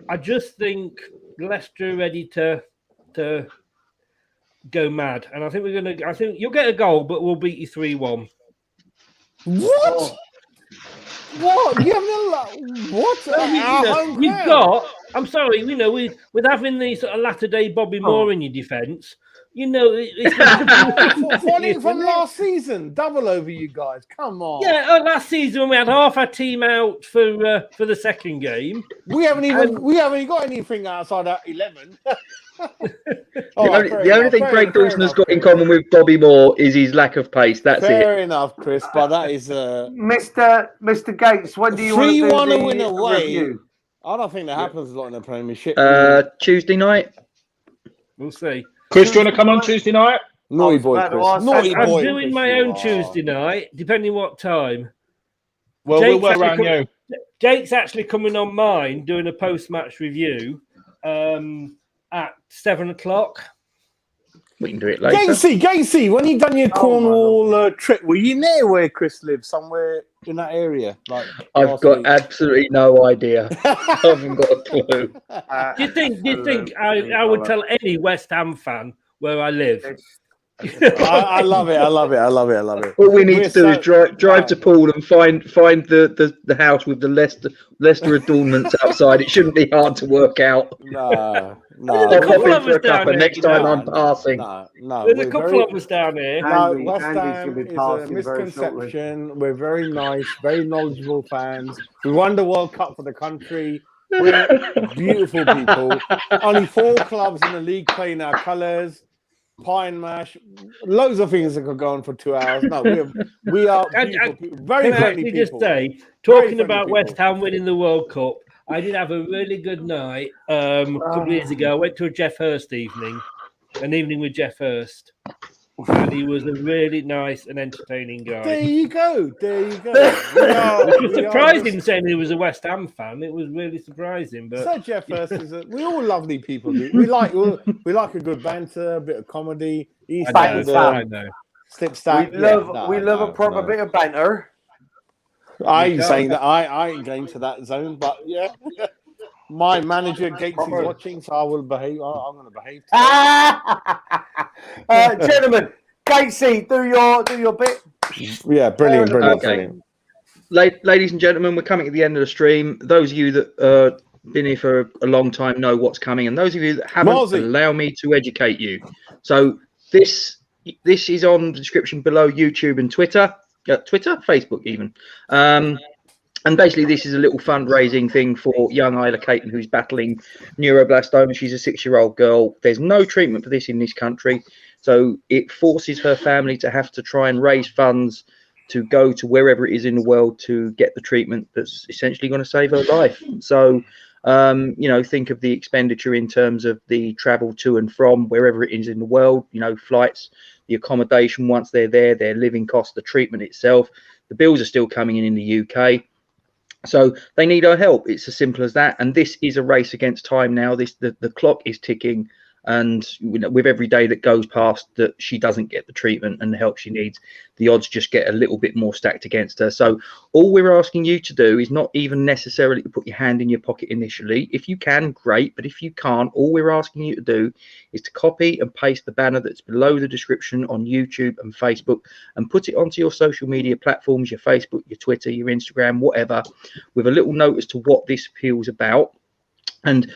I just think Leicester are ready to go mad. And I think I think you'll get a goal, but we'll beat you 3-1. What? What? You haven't what? You've got. I'm sorry. With having the sort of latter-day Bobby Moore in your defence, it's from last season. Double over you guys. Come on. Yeah, last season when we had half our team out for the second game, we haven't got anything outside that 11. The only thing Craig Dawson has got in common with Bobby Moore is his lack of pace. That's it. Fair enough, Chris, but that is Mr. Gates. When do you want to win away? Review? I don't think that happens a lot in the Premiership. Tuesday night. We'll see. Chris, do you want to come on Tuesday night? Naughty boy, Chris. I'm doing my own Tuesday night, depending what time. Well, we'll work around you. Jake's actually coming on mine, doing a post-match review at 7:00. We can do it later. Gatesy, when you done your Cornwall trip, were you near where Chris lives? Somewhere in that area? I've got absolutely no idea. I haven't got a clue. Do you think I would tell any West Ham fan where I live? I love it. I love it. I love it. I love it. All we need to do is drive to Poole and find the house with the Leicester adornments outside. It shouldn't be hard to work out. No. There's a I'll pop couple in of for us a down cuppa here. next time I'm passing. No. There's a couple of us down here. No, Andy- West Andy's Ham gonna be is a passing very shortly. misconception. We're very nice, very knowledgeable fans. We won the World Cup for the country. We're beautiful people. Only 4 clubs in the league playing our colours. Pie and mash, loads of things that could go on for 2 hours. No, we are beautiful people. Very Can I friendly actually people. just say, Very talking friendly about people. West Ham winning the World Cup, I did have a really good night a couple of years ago. I went to a Jeff Hurst evening, an evening with Jeff Hurst, and he was a really nice and entertaining guy. There you go. Which was surprising, saying he was a West Ham fan. It was really surprising. But So Jeff Hurst we're all lovely people. Dude. We like a good banter, a bit of comedy. I know. Slip stack. We love a proper bit of banter. I ain't saying that. I ain't going to that zone, but yeah. My manager Gates is watching, so I will behave. I'm going to behave. Gentlemen, Gatesy, do your bit. Yeah, brilliant. Okay. Ladies and gentlemen, we're coming to the end of the stream. Those of you that been here for a long time know what's coming, and those of you that haven't, allow me to educate you. So this is on the description below YouTube and Twitter, Facebook even. And basically, this is a little fundraising thing for young Isla Caton, who's battling neuroblastoma. She's a 6-year-old girl. There's no treatment for this in this country. So it forces her family to have to try and raise funds to go to wherever it is in the world to get the treatment that's essentially going to save her life. So, think of the expenditure in terms of the travel to and from wherever it is in the world, flights, the accommodation once they're there, their living costs, the treatment itself. The bills are still coming in the UK. So they need our help. It's as simple as that. And this is a race against time now. The clock is ticking. And with every day that goes past that she doesn't get the treatment and the help she needs, the odds just get a little bit more stacked against her. So all we're asking you to do is not even necessarily to put your hand in your pocket initially. If you can, great. But if you can't, all we're asking you to do is to copy and paste the banner that's below the description on YouTube and Facebook and put it onto your social media platforms, your Facebook, your Twitter, your Instagram, whatever, with a little note as to what this appeal's about. And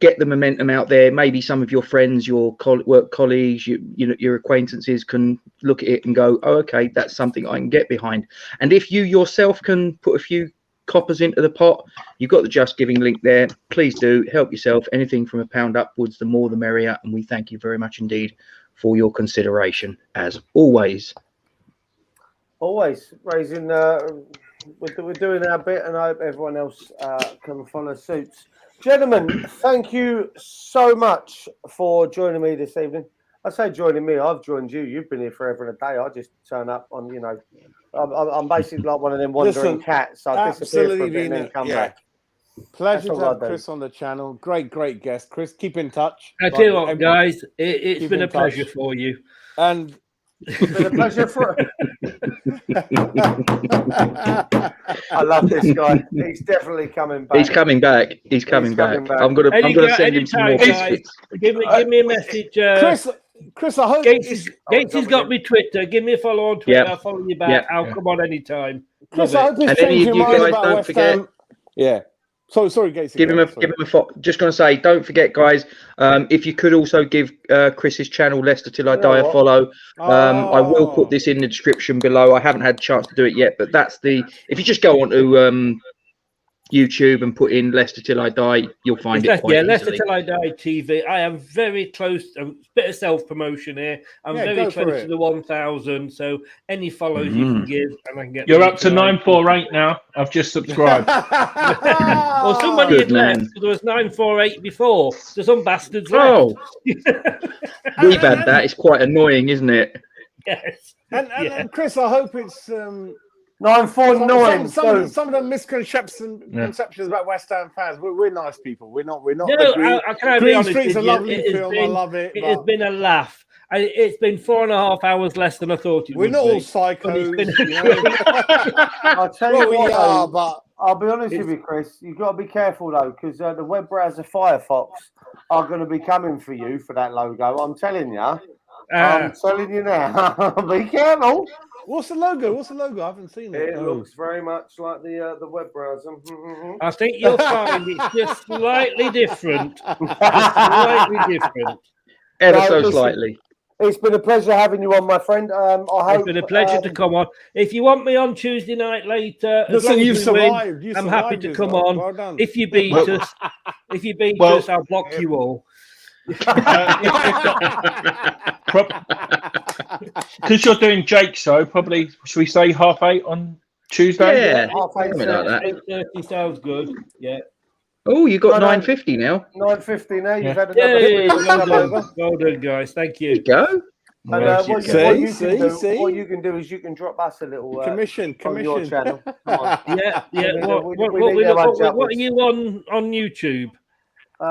get the momentum out there. Maybe some of your friends, your work colleagues, your acquaintances can look at it and go, oh, okay, that's something I can get behind. And if you yourself can put a few coppers into the pot, you've got the Just Giving link there. Please do help yourself. Anything from £1 upwards, the more the merrier. And we thank you very much indeed for your consideration, as always. Always raising, we're doing our bit, and I hope everyone else can follow suit. Gentlemen, thank you so much for joining me this evening. I say joining me, I've joined you. You've been here forever and a day. I just turn up on, I'm basically like one of them wandering cats. I disappear for a bit and then come back. Pleasure to have Chris on the channel. Great guest. Chris, keep in touch. I tell you what, guys, it's been a pleasure for you. And it's been a pleasure for I love this guy. He's definitely coming back. He's coming back. I'm gonna send him some more biscuits. Give me a message, Chris. I hope Gates has got me Twitter. Give me a follow on Twitter. I'll follow you back. I'll come on anytime. Chris, I hope this changed your mind about West Ham. Yeah. Sorry, Gates. Give him a just going to say, don't forget, guys. If you could also give Chris's channel Leicester Till I Die a follow. I will put this in the description below. I haven't had a chance to do it yet, but that's if you just go on to YouTube and put in Leicester Till I Die, you'll find it quite easily. Leicester Till I Die TV. I am very close. A bit of self-promotion here. I'm very close to the 1,000. So any follows you can give, and I can get. You're up to 948 now. I've just subscribed. Well, somebody had left because there was 948 before. So some bastards left. Oh, we've had that. It's quite annoying, isn't it? Yes. And Chris, I hope it's 949. Some of the misconceptions about West Ham fans. We're nice people. We're not. No, I can be honest. Street's a lovely film. I love it. It has been a laugh. It's been 4.5 hours less than I thought it would be. We're not all psychos. I'll tell you what, we are, but I'll be honest with you, Chris. You've got to be careful though, because the web browser Firefox are going to be coming for you for that logo. I'm telling you. I'm telling you now. Be careful. What's the logo? I haven't seen it. It looks very much like the web browser. I think you'll find it's just slightly different. Just slightly different. Ever No, so listen. slightly. It's been a pleasure having you on, my friend. I hope It's been a pleasure to come on. If you want me on Tuesday night later, as Listen, long as you've we survived. win, I'm happy to come on. on. Well done. If you beat us, I'll block you all. Because you're doing Jake's show, probably should we say 8:30 on Tuesday? Yeah, half eight, something like that. 8:30 sounds good. Yeah. Oh, you got No, no. 9:50 now. 9:50 now. You've Yeah. had another hit. Well done, guys. Thank There you you. go. And what you can do is you can drop us a little Commission. on your channel. Come on. Yeah. We What need to edge are upwards. you on YouTube?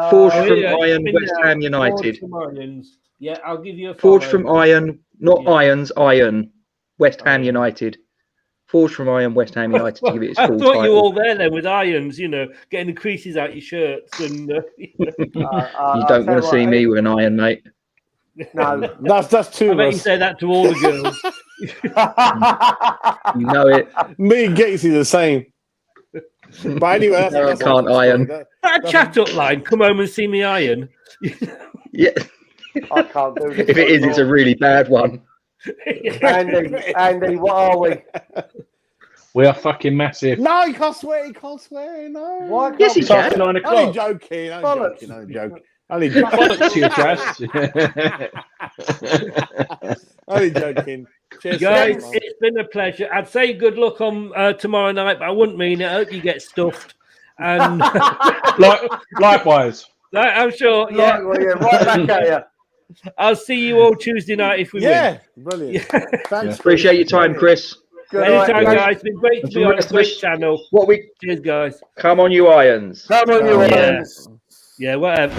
Forged Uh, from yeah, Iron, been West there. Ham United. Forged from Irons. Yeah, I'll give you a Forged follow. from Iron, not Yeah. Irons, Iron. West Ham Iron. United. Forged from Iron, West Ham United. To give it its I full thought you title. were all there then with irons, getting the creases out your shirts and. You don't want to see me with an iron, mate. No. That's two I of bet you us. say that to all the girls. You know it. Me and Gatesy the same. But anyway, that's Can't iron. That chat up line, come home and see me iron. Yeah. I can't do this. If it is, it's a really bad one. Andy, what are we? We are fucking massive. No, you can't swear. No. Why can't Yes, he we- can. After 9 Only o'clock. joking. Bollocks. Only joking. Only joking. Bollocks to you, Jazz. Only joking. Cheers, Guys, man. it's been a pleasure. I'd say good luck on tomorrow night, but I wouldn't mean it. I hope you get stuffed. And Likewise. I'm sure. Yeah, Yeah, right back at you. I'll see you all Tuesday night if we Yeah, brilliant. Thanks. Appreciate your time, Chris. Good win. night, Anytime, guys. guys. It's been great to be on this great channel. What we Cheers, guys. come on, you irons. Come on, you Yeah. irons. Yeah, whatever.